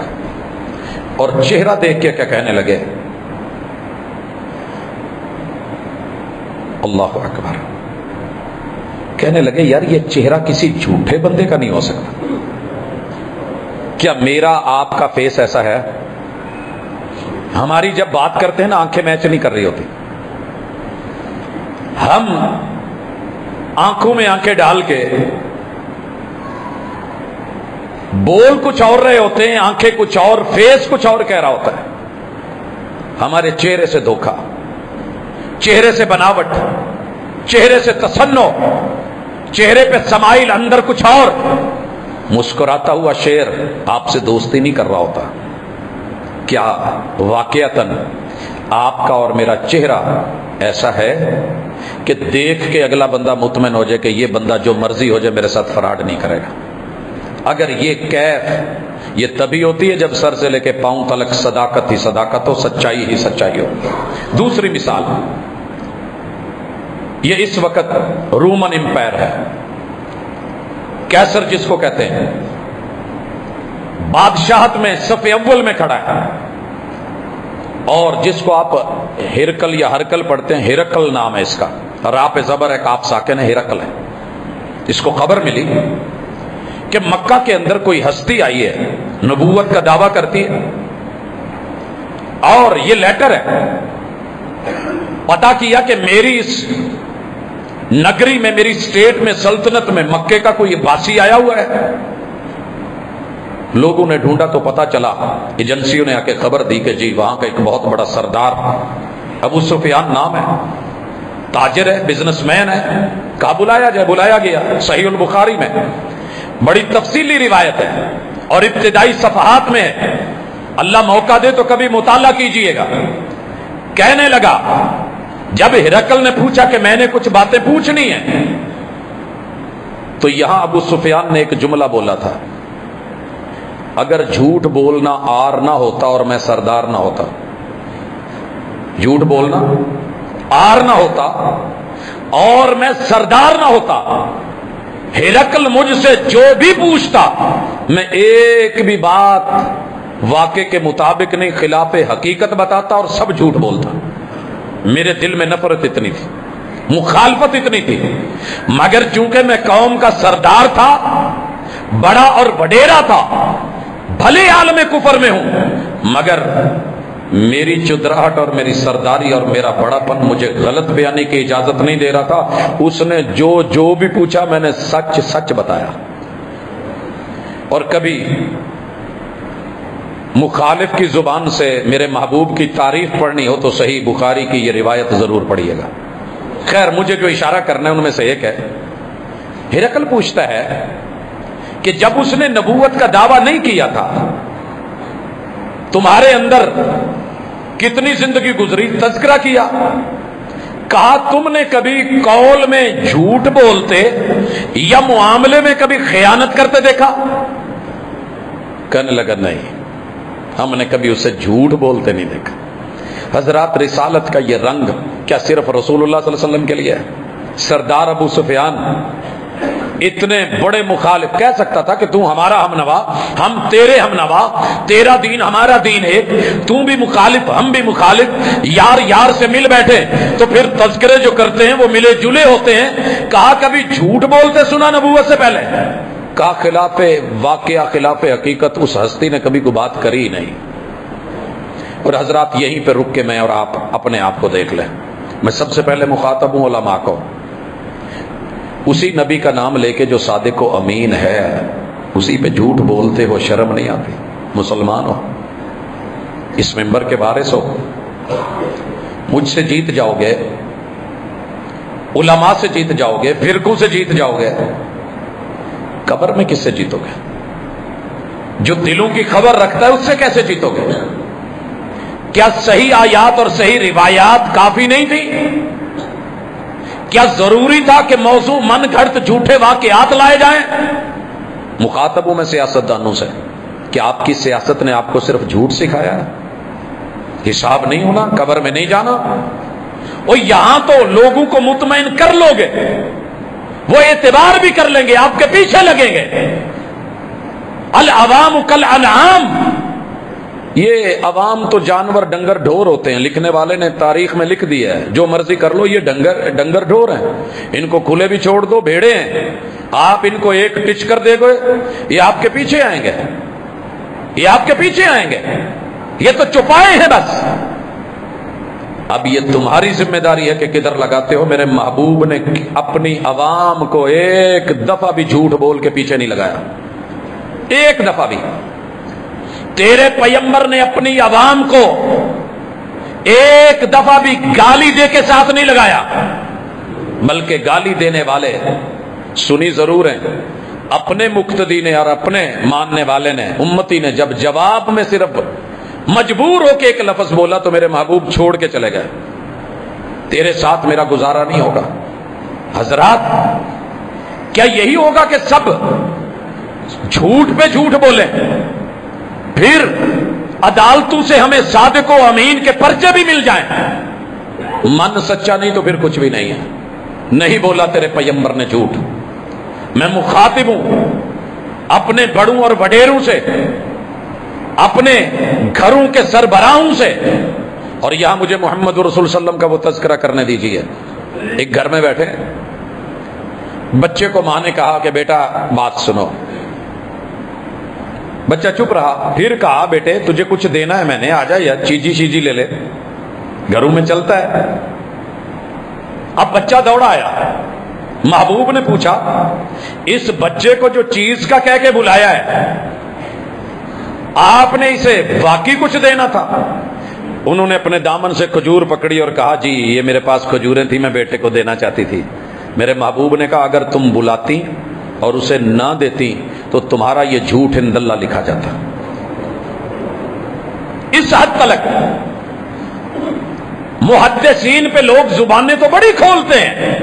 اور چہرہ دیکھ کے کیا کہنے لگے؟ اللہ اکبر، کہنے لگے یار یہ چہرہ کسی جھوٹے بندے کا نہیں ہو سکتا، کیا میرا آپ کا فیس ایسا ہے؟ ہماری جب بات کرتے ہیں نا آنکھیں میچ نہیں کر رہی ہوتی، ہم آنکھوں میں آنکھیں ڈال کے بول کچھ اور رہے ہوتے ہیں، آنکھیں کچھ اور، فیس کچھ اور کہہ رہا ہوتا ہے۔ ہمارے چہرے سے دھوکا، چہرے سے بناوٹ، چہرے سے تصنع، چہرے پہ سمائل، اندر کچھ اور۔ مسکراتا ہوا شیر آپ سے دوستی نہیں کر رہا ہوتا۔ کیا واقعتاً آپ کا اور میرا چہرہ ایسا ہے کہ دیکھ کے اگلا بندہ مطمئن ہو جائے کہ یہ بندہ جو مرضی ہو جائے میرے ساتھ فراڈ نہیں کرے گا؟ اگر یہ کیف یہ تبھی ہوتی ہے جب سر سے لے کے پاؤں تلک صداقت ہی صداقت ہو، سچائی ہی سچائی ہو۔ دوسری مثال، یہ اس وقت رومن امپائر ہے، کیسر جس کو کہتے ہیں، بادشاہت میں صف اول میں کھڑا ہے، اور جس کو آپ ہرکل یا ہرکل پڑھتے ہیں، ہرکل نام ہے اس کا، را پہ زبر ہے، کاف ساکن ہے، ہرکل ہے۔ اس کو خبر ملی کہ مکہ کے اندر کوئی ہستی آئی ہے، نبوت کا دعویٰ کرتی ہے، اور یہ لیٹر ہے، پتا کیا کہ میری اس نگری میں، میری اسٹیٹ میں، سلطنت میں مکے کا کوئی باسی آیا ہوا ہے۔ لوگوں نے ڈھونڈا تو پتا چلا، ایجنسیوں نے آ کے خبر دی کہ جی وہاں کا ایک بہت بڑا سردار ابو سفیان نام ہے، تاجر ہے، بزنس مین ہے، کہا بلایا جائے، بلایا گیا۔ صحیح البخاری میں بڑی تفصیلی روایت ہے اور ابتدائی صفحات میں ہے، اللہ موقع دے تو کبھی مطالعہ کیجئے گا۔ کہنے لگا، جب ہرقل نے پوچھا کہ میں نے کچھ باتیں پوچھنی ہیں، تو یہاں ابو سفیان نے ایک جملہ بولا تھا، اگر جھوٹ بولنا آر نہ ہوتا اور میں سردار نہ ہوتا، جھوٹ بولنا آر نہ ہوتا اور میں سردار نہ ہوتا، ہرقل مجھ سے جو بھی پوچھتا میں ایک بھی بات واقع کے مطابق نہیں، خلاف حقیقت بتاتا اور سب جھوٹ بولتا۔ میرے دل میں نفرت اتنی تھی، مخالفت اتنی تھی، مگر چونکہ میں قوم کا سردار تھا بڑا اور وڈیرا تھا، بھلے عالم کفر میں ہوں، مگر میری چدراہٹ اور میری سرداری اور میرا بڑا پن مجھے غلط بیانی کی اجازت نہیں دے رہا تھا۔ اس نے جو بھی پوچھا میں نے سچ سچ بتایا، اور کبھی مخالف کی زبان سے میرے محبوب کی تعریف پڑھنی ہو تو صحیح بخاری کی یہ روایت ضرور پڑھیے گا۔ خیر، مجھے جو اشارہ کرنا ہے ان میں سے ایک ہے، ہرقل پوچھتا ہے کہ جب اس نے نبوت کا دعویٰ نہیں کیا تھا تمہارے اندر کتنی زندگی گزری؟ تذکرہ کیا، کہا تم نے کبھی قول میں جھوٹ بولتے یا معاملے میں کبھی خیانت کرتے دیکھا؟ کہنے لگا نہیں، ہم نے کبھی اسے جھوٹ بولتے نہیں دیکھا۔ حضرات، رسالت کا یہ رنگ کیا صرف رسول اللہ صلی اللہ علیہ وسلم کے لیے ہے؟ سردار ابو سفیان اتنے بڑے مخالف، کہہ سکتا تھا کہ تو ہمارا ہم نوا، ہم تیرے ہم نوا، تیرا دین ہمارا دین ایک، تو بھی مخالف ہم بھی مخالف، یار یار سے مل بیٹھے تو پھر تذکرے جو کرتے ہیں وہ ملے جلے ہوتے ہیں۔ کہا کبھی جھوٹ بولتے سنا نبوت سے پہلے؟ کہا خلاف واقعہ خلاف حقیقت اس ہستی نے کبھی کوئی بات کری ہی نہیں۔ اور حضرات، یہیں پہ رک کے میں اور آپ اپنے آپ کو دیکھ لیں۔ میں سب سے پہلے مخاطب ہوں علماء کو، اسی نبی کا نام لے کے جو صادق و امین ہے اسی پہ جھوٹ بولتے ہو، شرم نہیں آتی؟ مسلمان ہو، اس ممبر کے وارث ہو، مجھ سے جیت جاؤ گے، علماء سے جیت جاؤ گے، فرقوں سے جیت جاؤ گے، قبر میں کس سے جیتو گے؟ جو دلوں کی خبر رکھتا ہے اس سے کیسے جیتو گے؟ کیا صحیح آیات اور صحیح روایات کافی نہیں تھی؟ کیا ضروری تھا کہ موضوع من گھڑت جھوٹے واقعات لائے جائیں؟ مخاطبوں میں سیاستدانوں سے، کہ آپ کی سیاست نے آپ کو صرف جھوٹ سکھایا ہے؟ حساب نہیں ہونا، قبر میں نہیں جانا؟ اور یہاں تو لوگوں کو مطمئن کر لو گے، وہ اعتبار بھی کر لیں گے، آپ کے پیچھے لگیں گے۔ العوام کالانعام، یہ عوام تو جانور ڈنگر ڈھور ہوتے ہیں، لکھنے والے نے تاریخ میں لکھ دیا ہے، جو مرضی کر لو، یہ ڈنگر ڈھور ہیں، ان کو کھلے بھی چھوڑ دو، بھیڑے ہیں، آپ ان کو ایک ٹچ کر دے گے یہ آپ کے پیچھے آئیں گے، یہ آپ کے پیچھے آئیں گے، یہ تو چپائے ہیں بس۔ اب یہ تمہاری ذمہ داری ہے کہ کدھر لگاتے ہو۔ میرے محبوب نے اپنی عوام کو ایک دفعہ بھی جھوٹ بول کے پیچھے نہیں لگایا، ایک دفعہ بھی۔ تیرے پیغمبر نے اپنی عوام کو ایک دفعہ بھی گالی دے کے ساتھ نہیں لگایا، بلکہ گالی دینے والے سنی ضرور ہیں، اپنے مقتدی نے اور اپنے ماننے والے نے، امتی نے جب جواب میں صرف مجبور ہو کے ایک لفظ بولا تو میرے محبوب چھوڑ کے چلے گئے، تیرے ساتھ میرا گزارا نہیں ہوگا۔ حضرات، کیا یہی ہوگا کہ سب جھوٹ پہ جھوٹ بولیں، پھر عدالتوں سے ہمیں صادق و امین کے پرچے بھی مل جائیں؟ من سچا نہیں تو پھر کچھ بھی نہیں ہے۔ نہیں بولا تیرے پیغمبر نے جھوٹ۔ میں مخاطب ہوں اپنے بڑوں اور وڈیروں سے، اپنے گھروں کے سربراہوں سے، اور یہاں مجھے محمد رسول صلی اللہ علیہ وسلم کا وہ تذکرہ کرنے دیجیے۔ ایک گھر میں بیٹھے، بچے کو ماں نے کہا کہ بیٹا بات سنو، بچہ چپ رہا، پھر کہا بیٹے تجھے کچھ دینا ہے میں نے، آ جا یار چیزی شیجی لے لے، گھروں میں چلتا ہے۔ اب بچہ دوڑا آیا، محبوب نے پوچھا اس بچے کو جو چیز کا کہہ کے بلایا ہے آپ نے اسے واقعی کچھ دینا تھا؟ انہوں نے اپنے دامن سے کھجور پکڑی اور کہا جی یہ میرے پاس کھجوریں تھیں، میں بیٹے کو دینا چاہتی تھی۔ میرے محبوب نے کہا اگر تم بلاتی اور اسے نہ دیتی تو تمہارا یہ جھوٹ عند اللہ لکھا جاتا۔ اس حد تک محدثین پہ لوگ زبانیں تو بڑی کھولتے ہیں،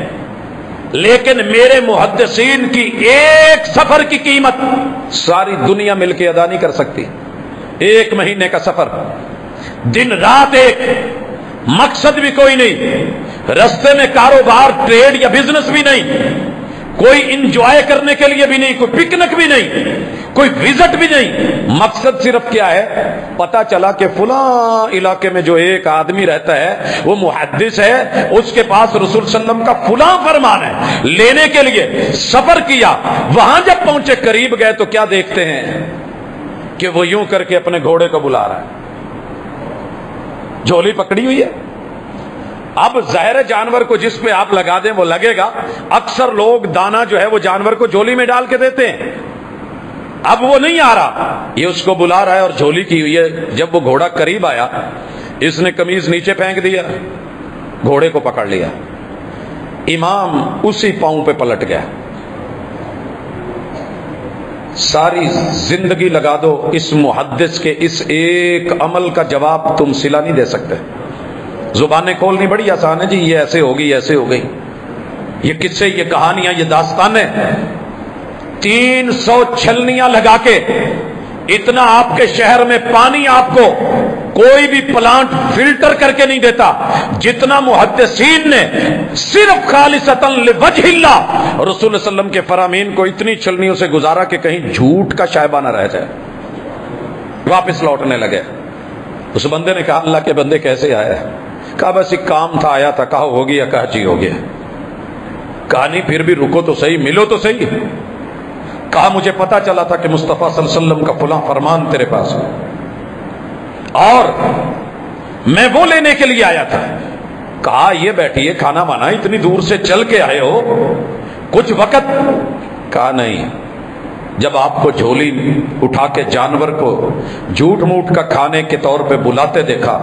لیکن میرے محدثین کی ایک سفر کی قیمت ساری دنیا مل کے ادا نہیں کر سکتی۔ ایک مہینے کا سفر، دن رات ایک، مقصد بھی کوئی نہیں، رستے میں کاروبار ٹریڈ یا بزنس بھی نہیں، کوئی انجوائے کرنے کے لیے بھی نہیں، کوئی پکنک بھی نہیں، کوئی وزٹ بھی نہیں. مقصد صرف کیا ہے؟ پتا چلا کہ فلاں علاقے میں جو ایک آدمی رہتا ہے وہ محدث ہے، اس کے پاس رسول صلی اللہ علیہ وسلم کا فلاں فرمان ہے. لینے کے لیے سفر کیا، وہاں جب پہنچے قریب گئے تو کیا دیکھتے ہیں کہ وہ یوں کر کے اپنے گھوڑے کو بلا رہا ہے، جھولی پکڑی ہوئی ہے. اب ظاہر جانور کو جس پہ آپ لگا دیں وہ لگے گا. اکثر لوگ دانا جو ہے وہ جانور کو جھولی میں ڈال کے دیتے ہیں. اب وہ نہیں آ رہا، یہ اس کو بلا رہا ہے اور جھولی کی ہوئی ہے. جب وہ گھوڑا قریب آیا، اس نے قمیض نیچے پھینک دیا، گھوڑے کو پکڑ لیا. امام اسی پاؤں پہ پلٹ گیا. ساری زندگی لگا دو، اس محدث کے اس ایک عمل کا جواب تم صلہ نہیں دے سکتے. زبانیں کھولنی بڑی آسان ہے جی، یہ ایسے ہوگی، ایسے ہو گئی، یہ قصے، یہ کہانیاں، یہ داستانیں. 300 چھلنیاں لگا کے اتنا آپ کے شہر میں پانی آپ کو کوئی بھی پلانٹ فلٹر کر کے نہیں دیتا جتنا محدثین نے صرف خالصتاً لوجہ اللہ رسول اللہ صلی اللہ علیہ وسلم کے فرامین کو اتنی چھلنیوں سے گزارا کہ کہیں جھوٹ کا شائبہ نہ رہ جائے. واپس لوٹنے لگے. اس بندے نے کہا اللہ کے بندے کیسے آیا؟ کہا بس ایک کام تھا، آیا تھا. کہا ہو گیا؟ کہا جی ہو گیا. کہا نہیں پھر بھی رکو تو صحیح، ملو تو صحیح. کہا مجھے پتا چلا تھا کہ مصطفیٰ صلی اللہ علیہ وسلم کا فلاں فرمان تیرے پاس ہے اور میں وہ لینے کے لیے آیا تھا. کہا یہ بیٹھیے، کھانا بانا، اتنی دور سے چل کے آئے ہو، کچھ وقت. کہا نہیں، جب آپ کو جھولی اٹھا کے جانور کو جھوٹ موٹ کا کھانے کے طور پہ بلاتے دیکھا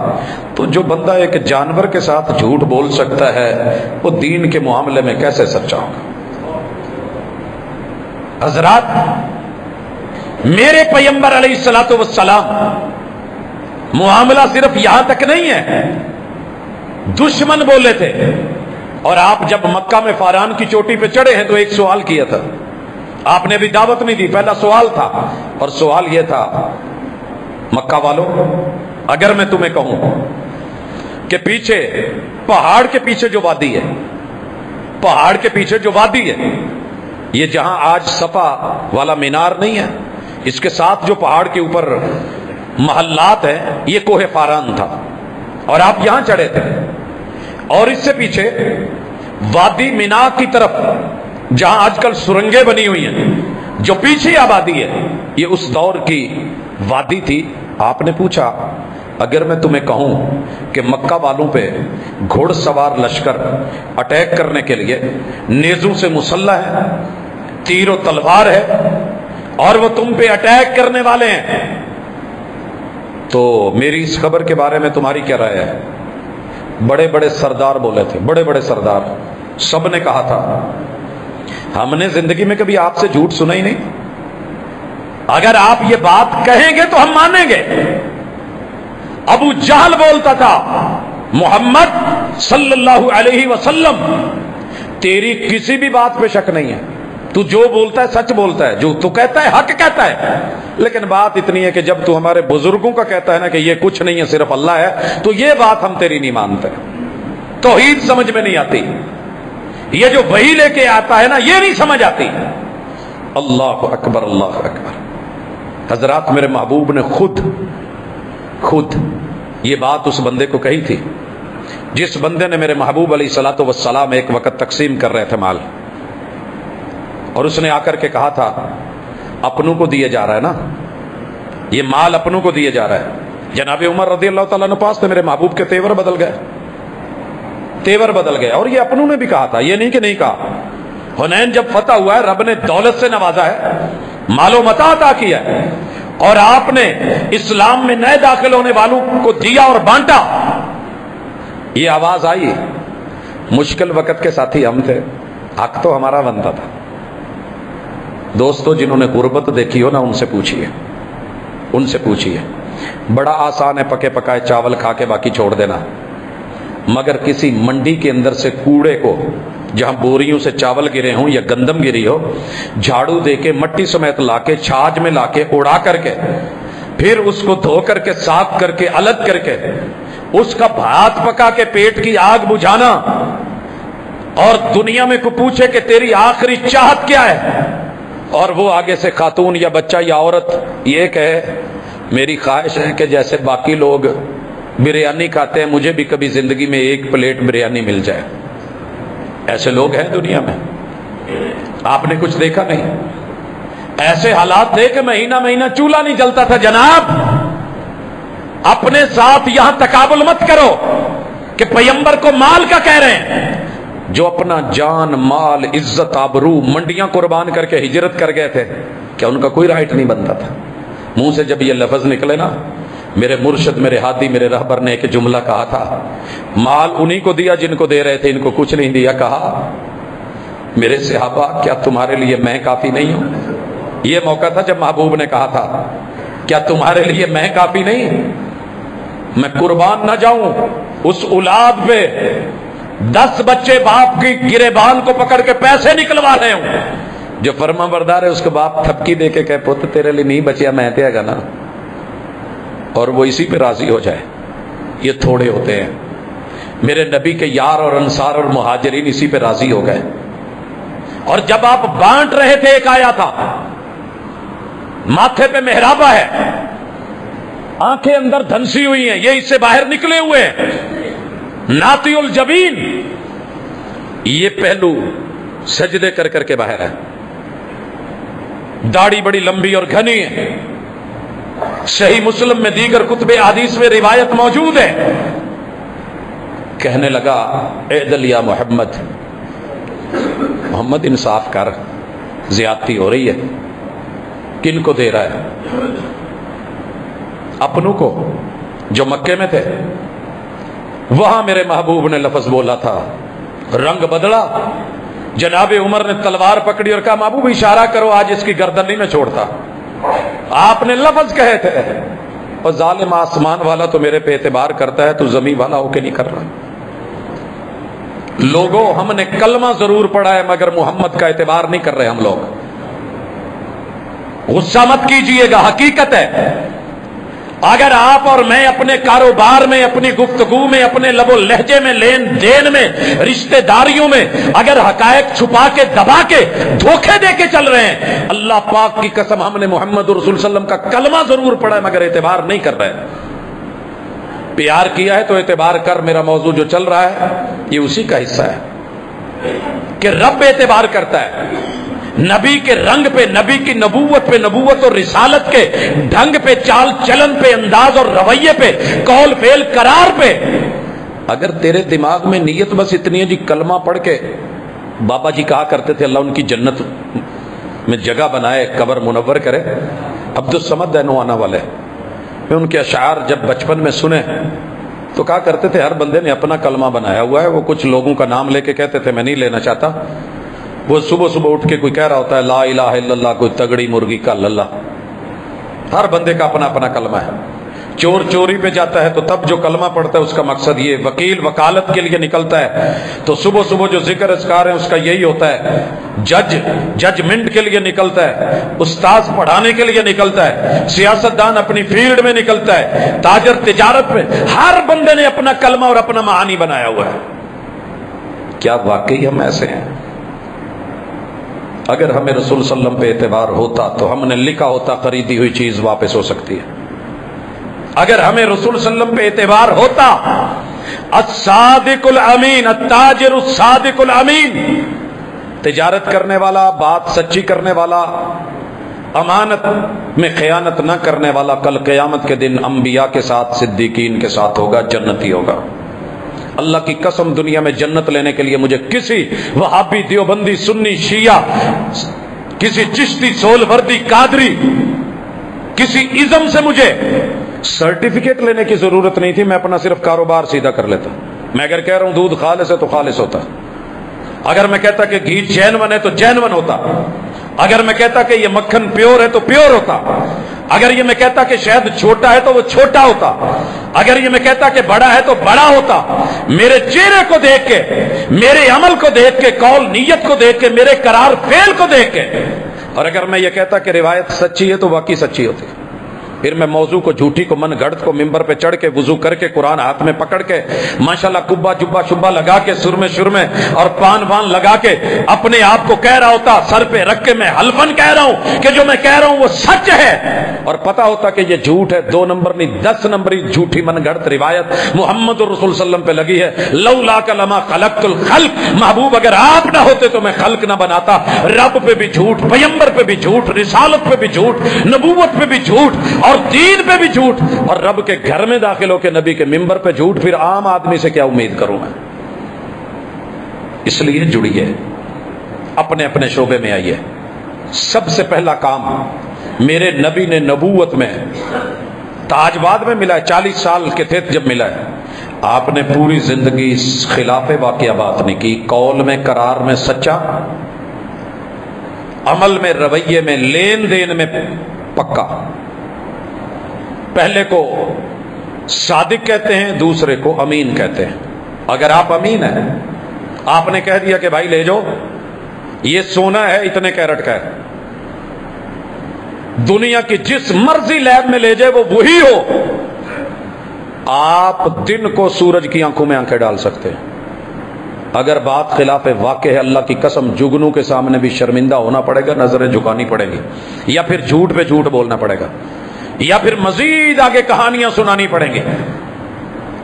تو جو بندہ ایک جانور کے ساتھ جھوٹ بول سکتا ہے وہ دین کے معاملے میں کیسے سچا ہوگا؟ حضرات، میرے پیغمبر علیہ الصلوۃ والسلام معاملہ صرف یہاں تک نہیں ہے. دشمن بولے تھے اور آپ جب مکہ میں فاران کی چوٹی پہ چڑھے ہیں تو ایک سوال کیا تھا. آپ نے بھی دعوت نہیں دی، پہلا سوال تھا اور سوال یہ تھا مکہ والوں، اگر میں تمہیں کہوں کہ پیچھے پہاڑ کے پیچھے جو وادی ہے، پہاڑ کے پیچھے جو وادی ہے، یہ جہاں آج صفا والا مینار نہیں ہے، اس کے ساتھ جو پہاڑ کے اوپر محلات ہیں، یہ کوہ فاران تھا اور آپ یہاں چڑھے تھے. اور اس سے پیچھے وادی مینا کی طرف جہاں آج کل سرنگیں بنی ہوئی ہیں، جو پیچھے آبادی ہے، یہ اس دور کی وادی تھی. آپ نے پوچھا اگر میں تمہیں کہوں کہ مکہ والوں پہ گھوڑ سوار لشکر اٹیک کرنے کے لیے نیزوں سے مسلح ہے، تیر و تلوار ہے اور وہ تم پہ اٹیک کرنے والے ہیں، تو میری اس خبر کے بارے میں تمہاری کیا رائے ہے؟ بڑے بڑے سردار بولے تھے، بڑے بڑے سردار. سب نے کہا تھا ہم نے زندگی میں کبھی آپ سے جھوٹ سنا ہی نہیں، اگر آپ یہ بات کہیں گے تو ہم مانیں گے. ابو جہل بولتا تھا محمد صلی اللہ علیہ وسلم تیری کسی بھی بات پہ شک نہیں ہے، تو جو بولتا ہے سچ بولتا ہے، جو تو کہتا ہے حق کہتا ہے. لیکن بات اتنی ہے کہ جب تو ہمارے بزرگوں کا کہتا ہے نا کہ یہ کچھ نہیں ہے صرف اللہ ہے، تو یہ بات ہم تیری نہیں مانتے. توحید سمجھ میں نہیں آتی، یہ جو وحی لے کے آتا ہے نا یہ نہیں سمجھ آتی. اللہ اکبر، اللہ اکبر. حضرات، میرے محبوب نے خود یہ بات اس بندے کو کہی تھی جس بندے نے میرے محبوب علیہ الصلوۃ والسلام ایک وقت تقسیم کر رہے تھے مال، اور اس نے آ کر کے کہا تھا اپنوں کو دیا جا رہا ہے نا، یہ مال اپنوں کو دیا جا رہا ہے. جناب عمر رضی اللہ تعالیٰ عنہ پاس تھے، میرے محبوب کے تیور بدل گئے، تیور بدل گئے. اور یہ اپنوں نے بھی کہا تھا، یہ نہیں کہ نہیں کہا. حنین جب فتح ہوا ہے، رب نے دولت سے نوازا ہے، مال و متاع عطا کیا ہے، اور آپ نے اسلام میں نئے داخل ہونے والوں کو دیا اور بانٹا. یہ آواز آئی، مشکل وقت کے ساتھی ہم تھے، حق تو ہمارا بنتا تھا. دوستو، جنہوں نے غربت دیکھی ہو نا ان سے پوچھیے. بڑا آسان ہے پکے پکائے چاول کھا کے باقی چھوڑ دینا، مگر کسی منڈی کے اندر سے کوڑے کو، جہاں بوریوں سے چاول گرے ہوں یا گندم گری ہو، جھاڑو دے کے مٹی سمیت لا کے چھاج میں لا کے اڑا کر کے پھر اس کو دھو کر کے صاف کر کے الگ کر کے اس کا بھات پکا کے پیٹ کی آگ بجھانا، اور دنیا میں کو پوچھے کہ تیری آخری چاہت کیا ہے، اور وہ آگے سے خاتون یا بچہ یا عورت یہ کہے میری خواہش ہے کہ جیسے باقی لوگ بریانی کھاتے ہیں مجھے بھی کبھی زندگی میں ایک پلیٹ بریانی مل جائے. ایسے لوگ ہیں دنیا میں؟ آپ نے کچھ دیکھا نہیں؟ ایسے حالات تھے کہ مہینہ مہینہ چولہا نہیں جلتا تھا. جناب اپنے ساتھ یہاں تقابل مت کرو کہ پیغمبر کو مال کا کہہ رہے ہیں. جو اپنا جان مال عزت آبرو منڈیاں قربان کر کے ہجرت کر گئے تھے, کیا ان کا کوئی رائٹ نہیں بنتا تھا؟ منہ سے جب یہ لفظ نکلے نا, میرے مرشد میرے ہادی میرے رہبر نے ایک جملہ کہا تھا, مال انہی کو دیا جن کو دے رہے تھے, ان کو کچھ نہیں دیا. کہا میرے صحابہ کیا تمہارے لیے میں کافی نہیں ہوں؟ یہ موقع تھا جب محبوب نے کہا تھا کیا تمہارے لیے میں کافی نہیں؟ میں قربان نہ جاؤں اس اولاد پہ 10 بچے باپ کی گریبان کو پکڑ کے پیسے نکلوا رہے ہوں, جو فرما بردار ہے اس کے باپ تھپکی دے کے کہے پوت تیرے لیے نہیں بچیا میں تے گا نا, اور وہ اسی پہ راضی ہو جائے. یہ تھوڑے ہوتے ہیں. میرے نبی کے یار اور انصار اور مہاجرین اسی پہ راضی ہو گئے. اور جب آپ بانٹ رہے تھے ایک آیا تھا, ماتھے پہ محرابہ ہے, آنکھیں اندر دھنسی ہوئی ہیں, یہ اس سے باہر نکلے ہوئے ہیں, ناتی الجبین, یہ پہلو سجدے کر کر کے باہر ہے, داڑھی بڑی لمبی اور گھنی ہے. صحیح مسلم میں دیگر کتب حدیث میں روایت موجود ہے. کہنے لگا اعدل یا محمد, محمد انصاف کر, زیادتی ہو رہی ہے. کن کو دے رہا ہے؟ اپنوں کو جو مکے میں تھے. وہاں میرے محبوب نے لفظ بولا تھا, رنگ بدلا. جناب عمر نے تلوار پکڑی اور کہا محبوب اشارہ کرو, آج اس کی گردن نہیں میں چھوڑتا. آپ نے لفظ کہے تھے, اور ظالم آسمان والا تو میرے پہ اعتبار کرتا ہے, تو زمین والا ہو کے نہیں کر رہا. لوگوں ہم نے کلمہ ضرور پڑھا ہے مگر محمد کا اعتبار نہیں کر رہے ہم لوگ. غصہ مت کیجئے گا, حقیقت ہے. اگر آپ اور میں اپنے کاروبار میں, اپنی گفتگو میں, اپنے لب و لہجے میں, لین دین میں, رشتہ داریوں میں اگر حقائق چھپا کے دبا کے دھوکے دے کے چل رہے ہیں, اللہ پاک کی قسم ہم نے محمد رسول صلی اللہ علیہ وسلم کا کلمہ ضرور پڑھا ہے مگر اعتبار نہیں کر رہے. پیار کیا ہے تو اعتبار کر. میرا موضوع جو چل رہا ہے یہ اسی کا حصہ ہے کہ رب اعتبار کرتا ہے. نبی کے رنگ پہ, نبی کی نبوت پہ, نبوت اور رسالت کے ڈھنگ پہ, چال چلن پہ, انداز اور رویے پہ, قول فعل قرار پہ. اگر تیرے دماغ میں نیت بس اتنی ہے جی کلمہ پڑھ کے, بابا جی کہا کرتے تھے اللہ ان کی جنت میں جگہ بنائے, قبر منور کرے. عبد الصمد دینوانا والے, میں ان کے اشعار جب بچپن میں سنے تو کہا کرتے تھے ہر بندے نے اپنا کلمہ بنایا ہوا ہے. وہ کچھ لوگوں کا نام لے کے کہتے تھے میں نہیں لینا چاہتا. وہ صبح صبح اٹھ کے کوئی کہہ رہا ہوتا ہے لا الہ الا اللہ, کوئی تگڑی مرغی کا اللہ. ہر بندے کا اپنا اپنا کلمہ ہے. چور چوری پہ جاتا ہے تو تب جو کلمہ پڑھتا ہے اس کا مقصد یہ, وکیل وکالت کے لیے نکلتا ہے تو صبح صبح جو ذکر اذکار ہے اس کا یہی ہوتا ہے. جج ججمنٹ کے لیے نکلتا ہے, استاذ پڑھانے کے لیے نکلتا ہے, سیاست دان اپنی فیلڈ میں نکلتا ہے, تاجر تجارت میں. ہر بندے نے اپنا کلمہ اور اپنا معانی بنایا ہوا ہے. کیا واقعی ہم ایسے ہیں؟ اگر ہمیں رسول صلی اللہ علیہ وسلم پہ اعتبار ہوتا تو ہم نے لکھا ہوتا خریدی ہوئی چیز واپس ہو سکتی ہے. اگر ہمیں رسول صلی اللہ علیہ وسلم پہ اعتبار ہوتا, الصادق الامین, التاجر الصادق الامین, تجارت کرنے والا, بات سچی کرنے والا, امانت میں خیانت نہ کرنے والا, کل قیامت کے دن انبیاء کے ساتھ صدیقین کے ساتھ ہوگا, جنتی ہوگا. اللہ کی قسم دنیا میں جنت لینے کے لیے مجھے کسی وہابی, دیوبندی, سنی, شیعہ, کسی چشتی, سولوردی, قادری, کسی ازم سے مجھے سرٹیفکیٹ لینے کی ضرورت نہیں تھی. میں اپنا صرف کاروبار سیدھا کر لیتا. میں اگر کہہ رہا ہوں دودھ خالص ہے تو خالص ہوتا. اگر میں کہتا کہ گھی جینون ہے تو جینون ہوتا. اگر میں کہتا کہ یہ مکھن پیور ہے تو پیور ہوتا. اگر یہ میں کہتا کہ شہد چھوٹا ہے تو وہ چھوٹا ہوتا. اگر یہ میں کہتا کہ بڑا ہے تو بڑا ہوتا. میرے چہرے کو دیکھ کے, میرے عمل کو دیکھ کے, قول نیت کو دیکھ کے, میرے قرار فعل کو دیکھ کے. اور اگر میں یہ کہتا کہ روایت سچی ہے تو واقعی سچی ہوتی. پھر میں موضوع کو جھوٹی کو من گھڑت کو ممبر پہ چڑھ کے وضو کر کے قرآن ہاتھ میں پکڑ کے ماشاءاللہ کبا جبا شبا لگا کے سرمے شرمے اور پان وان لگا کے اپنے آپ کو کہہ رہا ہوتا سر پہ رکھ کے میں حلفن کہہ رہا ہوں کہ جو میں کہہ رہا ہوں وہ سچ ہے، اور پتا ہوتا کہ یہ جھوٹ ہے، 2 نمبر نہیں 10 نمبری جھوٹی من گھڑت روایت محمد الرسول صلی اللہ علیہ وسلم پہ لگی ہے، لولا لما خلقت الخلق، محبوب اگر آپ نہ ہوتے تو میں خلق نہ بناتا۔ رب پہ بھی جھوٹ، پیغمبر پہ بھی جھوٹ، رسالت پہ بھی جھوٹ، نبوت پہ بھی جھوٹ اور دین پہ بھی جھوٹ، اور رب کے گھر میں داخل ہو کے نبی کے ممبر پہ جھوٹ، پھر عام آدمی سے کیا امید کروں میں؟ اس لیے جڑیے، اپنے اپنے شعبے میں آئیے۔ سب سے پہلا کام میرے نبی نے نبوت میں تاج بعد میں ملا ہے، 40 سال کے تھے جب ملا ہے، آپ نے پوری زندگی خلاف واقعہ بات نہیں کی، قول میں قرار میں سچا، عمل میں رویے میں لین دین میں پکا۔ پہلے کو صادق کہتے ہیں، دوسرے کو امین کہتے ہیں۔ اگر آپ امین ہیں، آپ نے کہہ دیا کہ بھائی لے جاؤ، یہ سونا ہے اتنے کیرٹ کا ہے، دنیا کی جس مرضی لیب میں لے جائے وہ وہی ہو، آپ دن کو سورج کی آنکھوں میں آنکھیں ڈال سکتے ہیں۔ اگر بات خلاف واقع ہے، اللہ کی قسم جگنوں کے سامنے بھی شرمندہ ہونا پڑے گا، نظریں جھکانی پڑے گی، یا پھر جھوٹ پہ جھوٹ بولنا پڑے گا، یا پھر مزید آگے کہانیاں سنانی پڑیں گی۔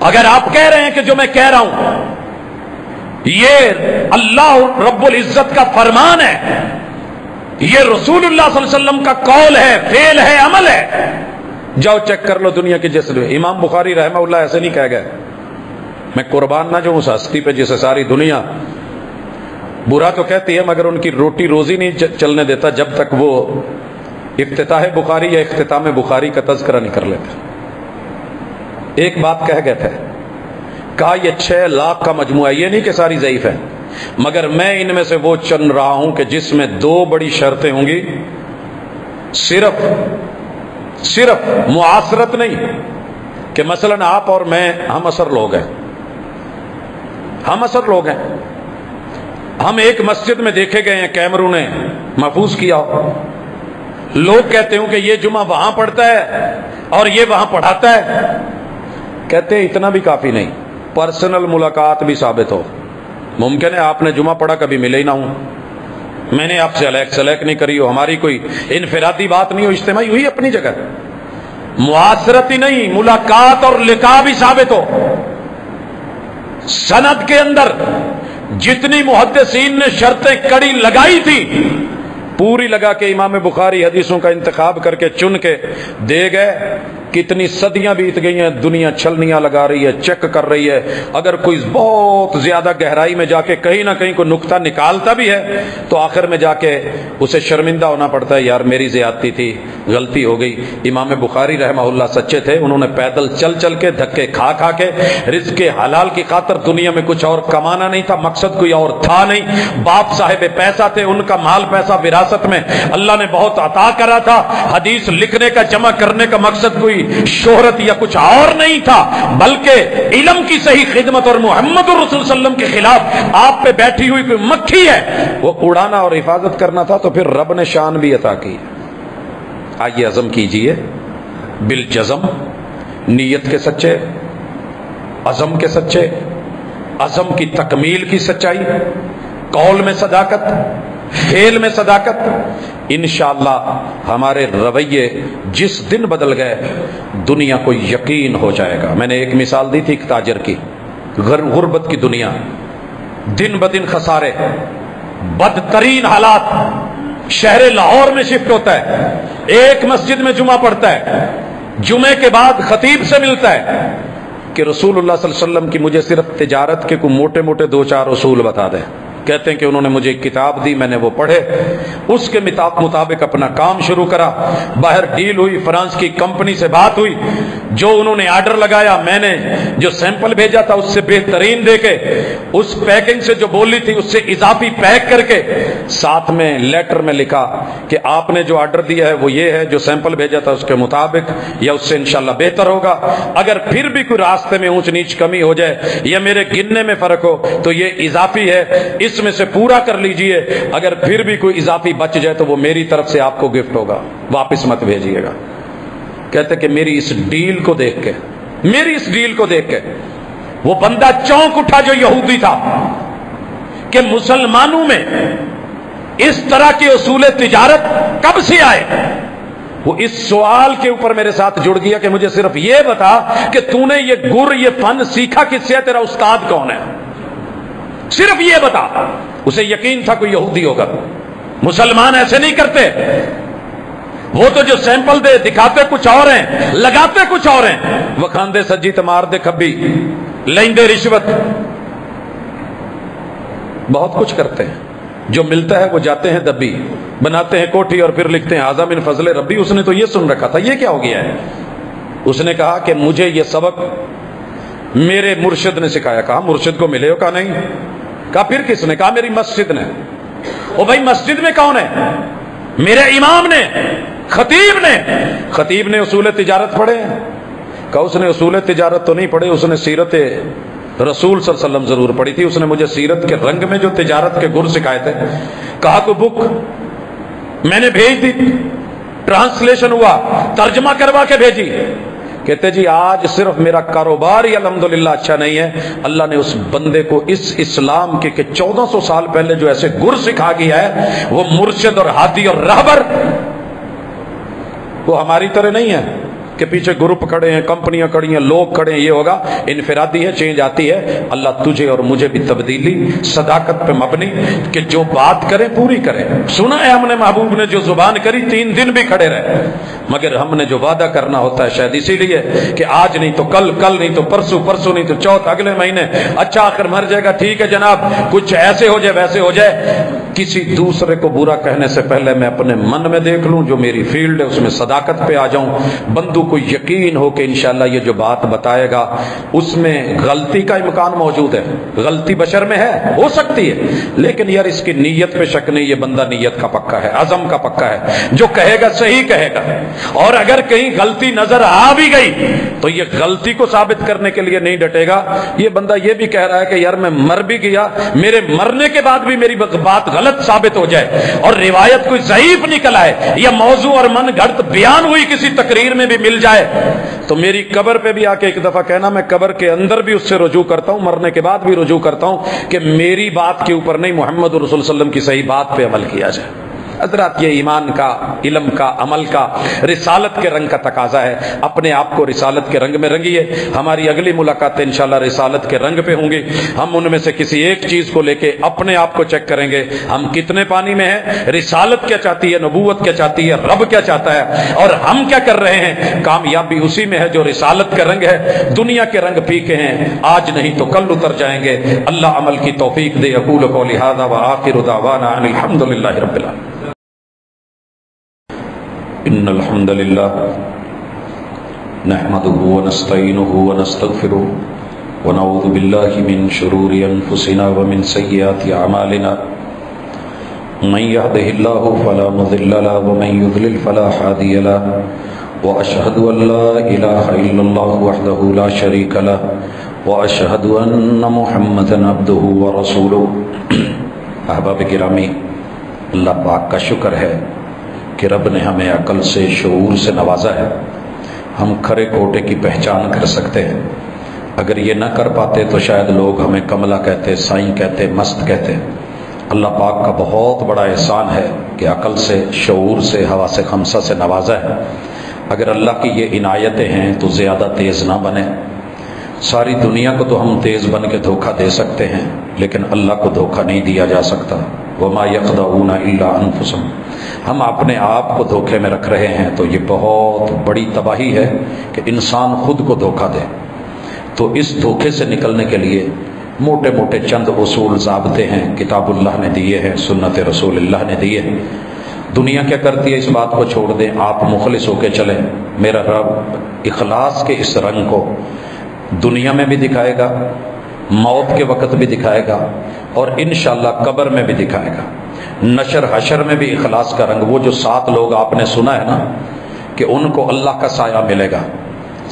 اگر آپ کہہ رہے ہیں کہ جو میں کہہ رہا ہوں یہ اللہ رب العزت کا فرمان ہے، یہ رسول اللہ صلی اللہ علیہ وسلم کا قول ہے، فعل ہے، عمل ہے، جاؤ چیک کر لو دنیا کی جس۔ امام بخاری رحمہ اللہ ایسے نہیں کہہ گئے، میں قربان نہ جو اس ہستی پہ جسے ساری دنیا برا تو کہتی ہے مگر ان کی روٹی روزی نہیں چلنے دیتا جب تک وہ افتتاح بخاری یا اختتام بخاری کا تذکرہ نہیں کر لیتے۔ ایک بات کہہ گئے تھے، کہا یہ 6 لاکھ کا مجموعہ، یہ نہیں کہ ساری ضعیف ہے، مگر میں ان میں سے وہ چن رہا ہوں کہ جس میں 2 بڑی شرطیں ہوں گی، صرف معاصرت نہیں کہ مثلا آپ اور میں ہم اثر لوگ ہیں، ہم اثر لوگ ہیں، ہم ایک مسجد میں دیکھے گئے ہیں، کیمروں نے محفوظ کیا ہو، لوگ کہتے ہوں کہ یہ جمعہ وہاں پڑھتا ہے اور یہ وہاں پڑھاتا ہے، کہتے ہیں اتنا بھی کافی نہیں، پرسنل ملاقات بھی ثابت ہو۔ ممکن ہے آپ نے جمعہ پڑھا کبھی ملے ہی نہ ہوں، میں نے آپ سے علیک سلیک نہیں کری ہو، ہماری کوئی انفرادی بات نہیں ہو، اجتماعی ہوئی اپنی جگہ، معاصرت ہی نہیں ملاقات اور لقاء بھی ثابت ہو۔ سند کے اندر جتنی محدثین نے شرطیں کڑی لگائی تھی پوری لگا کے امام بخاری حدیثوں کا انتخاب کر کے چن کے دے گئے۔ کتنی صدیاں بیت گئی ہیں، دنیا چھلنیاں لگا رہی ہے، چیک کر رہی ہے، اگر کوئی بہت زیادہ گہرائی میں جا کے کہیں نہ کہیں کوئی نقطہ نکالتا بھی ہے تو آخر میں جا کے اسے شرمندہ ہونا پڑتا ہے، یار میری زیادتی تھی، غلطی ہو گئی۔ امام بخاری رحمہ اللہ سچے تھے، انہوں نے پیدل چل چل کے دھکے کھا کھا کے رزق کے حلال کی خاطر دنیا میں کچھ اور کمانا نہیں تھا، مقصد کوئی اور تھا نہیں، باپ صاحب پیسہ تھے، ان کا مال پیسہ وراثت میں اللہ نے بہت عطا کرا تھا، حدیث لکھنے کا جمع کرنے کا مقصد کوئی شہرت یا کچھ اور نہیں تھا، بلکہ علم کی صحیح خدمت اور محمد الرسول صلی اللہ علیہ وسلم کے خلاف آپ پہ بیٹھی ہوئی کوئی مکھی ہے وہ اڑانا اور حفاظت کرنا تھا، تو پھر رب نے شان بھی عطا کی۔ آئیے عزم کیجئے، بالجزم، نیت کے سچے، عزم کے سچے، عزم کی تکمیل کی سچائی، قول میں صداقت، فعل میں صداقت، انشاءاللہ ہمارے رویے جس دن بدل گئے دنیا کو یقین ہو جائے گا۔ میں نے ایک مثال دی تھی ایک تاجر کی، غربت کی دنیا، دن بدن خسارے، بدترین حالات، شہر لاہور میں شفٹ ہوتا ہے، ایک مسجد میں جمعہ پڑھتا ہے، جمعے کے بعد خطیب سے ملتا ہے کہ رسول اللہ صلی اللہ علیہ وسلم کی مجھے صرف تجارت کے کوئی موٹے موٹے 2-4 اصول بتا دیں۔ کہتے ہیں کہ انہوں نے مجھے ایک کتاب دی، میں نے وہ پڑھے، اس کے مطابق اپنا کام شروع کرا، باہر ڈیل ہوئی، فرانس کی کمپنی سے بات ہوئی، جو انہوں نے آرڈر لگایا میں نے جو سیمپل بھیجا تھا اس سے بہترین دے کے، اس پیکنگ سے جو بولی تھی اس سے اضافی پیک کر کے، ساتھ میں لیٹر میں لکھا کہ آپ نے جو آرڈر دیا ہے وہ یہ ہے، جو سیمپل بھیجا تھا اس کے مطابق یا اس سے انشاءاللہ بہتر ہوگا، اگر پھر بھی کوئی راستے میں اونچ نیچ کمی ہو جائے یا میرے گننے میں فرق ہو تو یہ اضافی ہے، اس میں سے پورا کر لیجئے، اگر پھر بھی کوئی اضافی بچ جائے تو وہ میری طرف سے آپ کو گفٹ ہوگا، واپس مت بھیجیے گا۔ کہتے کہ میری اس ڈیل کو دیکھ کے، میری اس ڈیل کو دیکھ کے وہ بندہ چونک اٹھا جو یہودی تھا کہ مسلمانوں میں اس طرح کے اصول تجارت کب سے آئے. وہ اس سوال کے اوپر میرے ساتھ جڑ گیا کہ مجھے صرف یہ بتا کہ تو نے یہ گر یہ فن سیکھا کس سے، تیرا استاد کون ہے، صرف یہ بتا. اسے یقین تھا کوئی یہودی ہوگا. مسلمان ایسے نہیں کرتے، وہ تو جو سیمپل دے دکھاتے کچھ اور ہیں، لگاتے کچھ اور ہیں. وہ کھاندے سجی تے مار دے کبھی، لیندے رشوت، بہت کچھ کرتے ہیں. جو ملتا ہے وہ جاتے ہیں دبی، بناتے ہیں کوٹھی اور پھر لکھتے ہیں ھذا من فضل ربی. اس نے تو یہ سن رکھا تھا، یہ کیا ہو گیا ہے؟ اس نے کہا کہ مجھے یہ سبق میرے مرشد نے سکھایا. کہا مرشد کو ملے ہو؟ کہا نہیں. کہا پھر کس نے؟ کہا میری مسجد نے. او بھائی مسجد میں کون ہے؟ میرے امام نے، خطیب نے. خطیب نے اصول تجارت پڑھے ہیں؟ کہا اس نے اصول تجارت تو نہیں پڑھے، اس نے سیرت رسول صلی اللہ علیہ وسلم ضرور پڑھی تھی. اس نے مجھے سیرت کے رنگ میں جو تجارت کے گر سکھائے تھے. کہا کوئی بک میں نے بھیج دی، ٹرانسلیشن ہوا، ترجمہ کروا کے بھیجی. کہتے جی آج صرف میرا کاروبار ہی الحمدللہ اچھا نہیں ہے، اللہ نے اس بندے کو اس اسلام کے کہ 1400 سال پہلے جو ایسے گر سکھا گیا ہے، وہ مرشد اور ہادی اور راہبر. وہ ہماری طرح نہیں ہے کہ پیچھے گروپ کھڑے ہیں، کمپنیاں کھڑی ہیں، لوگ کھڑے ہیں. یہ ہوگا انفرادی ہے، چینج آتی ہے. اللہ تجھے اور مجھے بھی تبدیلی صداقت پہ مبنی کہ جو بات کرے پوری کرے. سنا ہے ہم نے محبوب نے جو زبان کری 3 دن بھی کھڑے رہے، مگر ہم نے جو وعدہ کرنا ہوتا ہے شاید اسی لیے کہ آج نہیں تو کل، کل نہیں تو پرسوں، پرسوں نہیں تو چوتھ، اگلے مہینے، اچھا آخر مر جائے گا، ٹھیک ہے جناب، کچھ ایسے ہو جائے ویسے ہو جائے. کسی دوسرے کو برا کہنے سے پہلے میں اپنے من میں دیکھ لوں، جو میری فیلڈ ہے اس میں صداقت پہ آ جاؤں. بندوں کو یقین ہو کہ انشاءاللہ یہ جو بات بتائے گا اس میں غلطی کا امکان موجود ہے. غلطی بشر میں ہے، ہو سکتی ہے، لیکن یار اس کی نیت پہ شک نہیں، یہ بندہ نیت کا پکا ہے، عزم کا پکا ہے، جو کہے گا صحیح کہے گا. اور اگر کہیں غلطی نظر آ بھی گئی تو یہ غلطی کو ثابت کرنے کے لیے نہیں ڈٹے گا. یہ بندہ یہ بھی کہہ رہا ہے کہ یار میں مر بھی گیا، میرے مرنے کے بعد بھی میری بات غلط ثابت ہو جائے اور روایت کوئی ضعیف نکل آئے یا موضوع اور من گھڑت بیان ہوئی کسی تقریر میں بھی مل جائے، تو میری قبر پہ بھی آ کے ایک دفعہ کہنا میں قبر کے اندر بھی اس سے رجوع کرتا ہوں، مرنے کے بعد بھی رجوع کرتا ہوں کہ میری بات کے اوپر نہیں، محمد رسول صلی اللہ علیہ وسلم کی صحیح بات پہ عمل کیا جائے. حضرات یہ ایمان کا، علم کا، عمل کا، رسالت کے رنگ کا تقاضا ہے. اپنے آپ کو رسالت کے رنگ میں رنگیے. ہماری اگلی ملاقاتیں انشاءاللہ رسالت کے رنگ پہ ہوں گی. ہم ان میں سے کسی ایک چیز کو لے کے اپنے آپ کو چیک کریں گے، ہم کتنے پانی میں ہیں، رسالت کیا چاہتی ہے، نبوت کیا چاہتی ہے، رب کیا چاہتا ہے، اور ہم کیا کر رہے ہیں. کامیابی اسی میں ہے جو رسالت کا رنگ ہے. دنیا کے رنگ پھیکے ہیں، آج نہیں تو کل اتر جائیں گے. اللہ عمل کی توفیق دے. اقول قولی ھذا وآخر دعوانا ان الحمدللہ رب العالمین. ان الحمد لله نحمده ونستعينه ونستغفره ونعوذ بالله من شرور انفسنا ومن سيئات اعمالنا. من يهده الله فلا مضل له ومن يضلل فلا هادي له. واشهد ان لا اله الا الله وحده لا شريك له واشهد ان محمدا عبده ورسوله. احباب گرامی، اللہ پاک کا شکر ہے کہ رب نے ہمیں عقل سے، شعور سے نوازا ہے. ہم کھرے کھوٹے کی پہچان کر سکتے ہیں. اگر یہ نہ کر پاتے تو شاید لوگ ہمیں کملا کہتے، سائیں کہتے، مست کہتے. اللہ پاک کا بہت بڑا احسان ہے کہ عقل سے، شعور سے، حواس خمسہ سے نوازا ہے. اگر اللہ کی یہ عنایتیں ہیں تو زیادہ تیز نہ بنیں. ساری دنیا کو تو ہم تیز بن کے دھوکہ دے سکتے ہیں، لیکن اللہ کو دھوکہ نہیں دیا جا سکتا. وما يخدعون الا انفسهم. ہم اپنے آپ کو دھوکے میں رکھ رہے ہیں تو یہ بہت بڑی تباہی ہے کہ انسان خود کو دھوکہ دے. تو اس دھوکے سے نکلنے کے لیے موٹے موٹے چند اصول ضابطے ہیں، کتاب اللہ نے دیے ہیں، سنت رسول اللہ نے دیے ہیں. دنیا کیا کرتی ہے اس بات کو چھوڑ دیں، آپ مخلص ہو کے چلیں. میرا رب اخلاص کے اس رنگ کو دنیا میں بھی دکھائے گا، موت کے وقت بھی دکھائے گا، اور انشاءاللہ قبر میں بھی دکھائے گا. نشر حشر میں بھی اخلاص کا رنگ. وہ جو 7 لوگ آپ نے سنا ہے نا کہ ان کو اللہ کا سایہ ملے گا.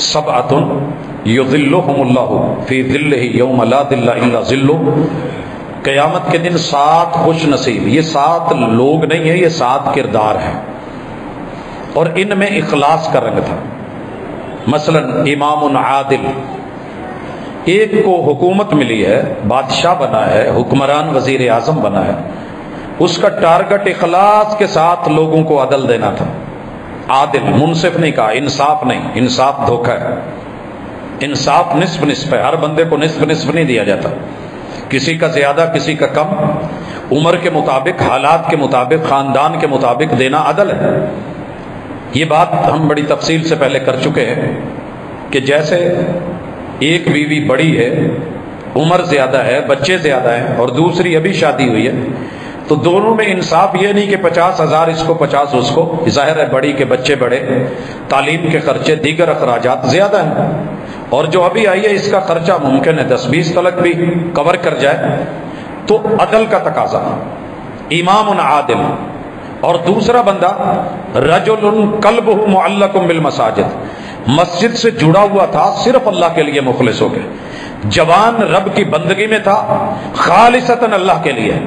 سبعۃ یظلھم اللہ فی ظلہ یوم لا ظل الا ظلہ. قیامت کے دن 7 خوش نصیب. یہ 7 لوگ نہیں ہیں، یہ 7 کردار ہیں، اور ان میں اخلاص کا رنگ تھا. مثلا امام عادل، ایک کو حکومت ملی ہے، بادشاہ بنا ہے، حکمران وزیر اعظم بنا ہے، اس کا ٹارگٹ اخلاص کے ساتھ لوگوں کو عدل دینا تھا، عادل، منصف نہیں کہا، انصاف نہیں، انصاف دھوکہ ہے، انصاف نصف نصف ہے، ہر بندے کو نصف نصف نہیں دیا جاتا، کسی کا زیادہ کسی کا کم، عمر کے مطابق، حالات کے مطابق، خاندان کے مطابق دینا عدل ہے۔ یہ بات ہم بڑی تفصیل سے پہلے کر چکے ہیں کہ جیسے ایک بیوی بڑی ہے، عمر زیادہ ہے، بچے زیادہ ہیں، اور دوسری ابھی شادی ہوئی ہے، تو دونوں میں انصاف یہ نہیں کہ 50,000 اس کو 50 اس کو، ظاہر ہے بڑی کے بچے بڑے، تعلیم کے خرچے، دیگر اخراجات زیادہ ہیں، اور جو ابھی آئی ہے اس کا خرچہ ممکن ہے 10-20 تلک بھی کور کر جائے، تو عدل کا تقاضا، امام عادل۔ اور دوسرا بندہ رجل قلبہ معلق بالمساجد، مسجد سے جڑا ہوا تھا صرف اللہ کے لیے مخلص ہو کے، جوان رب کی بندگی میں تھا خالصتاً اللہ کے لیے،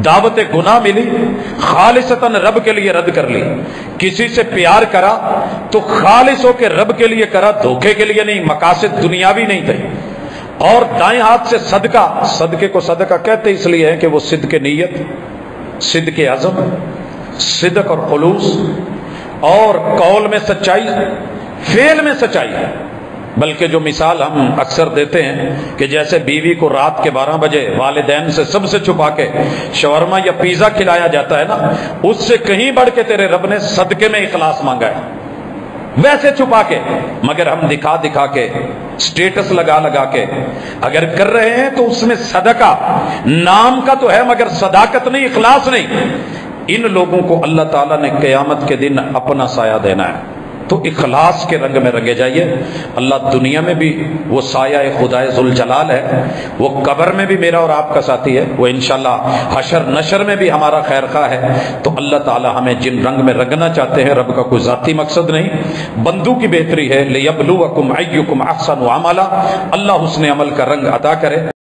دعوت گناہ ملی خالصتاً رب کے لیے رد کر لی، کسی سے پیار کرا تو خالص ہو کے رب کے لیے کرا، دھوکے کے لیے نہیں، مقاصد دنیاوی نہیں تھے، اور دائیں ہاتھ سے صدقہ، صدقے کو صدقہ کہتے اس لیے ہے کہ وہ صدق نیت، صدق عزم، صدق اور خلوص، اور قول میں سچائی، فعل میں سچائی ہے۔ بلکہ جو مثال ہم اکثر دیتے ہیں کہ جیسے بیوی کو رات کے 12 بجے والدین سے سب سے چھپا کے شاورما یا پیزا کھلایا جاتا ہے نا، اس سے کہیں بڑھ کے تیرے رب نے صدقے میں اخلاص مانگا ہے، ویسے چھپا کے، مگر ہم دکھا دکھا کے، سٹیٹس لگا لگا کے اگر کر رہے ہیں تو اس میں صدقہ نام کا تو ہے مگر صداقت نہیں، اخلاص نہیں۔ ان لوگوں کو اللہ تعالیٰ نے قیامت کے دن اپنا سایہ دینا ہے، تو اخلاص کے رنگ میں رنگے جائیے۔ اللہ دنیا میں بھی وہ سایہ خدائے ذوالجلال ہے، وہ قبر میں بھی میرا اور آپ کا ساتھی ہے، وہ انشاءاللہ حشر نشر میں بھی ہمارا خیر خواہ ہے۔ تو اللہ تعالیٰ ہمیں جن رنگ میں رنگنا چاہتے ہیں، رب کا کوئی ذاتی مقصد نہیں، بندوں کی بہتری ہے، لِيَبْلُوَكُمْ أَيُّكُمْ أَحْسَنُ عَمَلًا، اللہ حسن عمل کا رنگ عطا کرے۔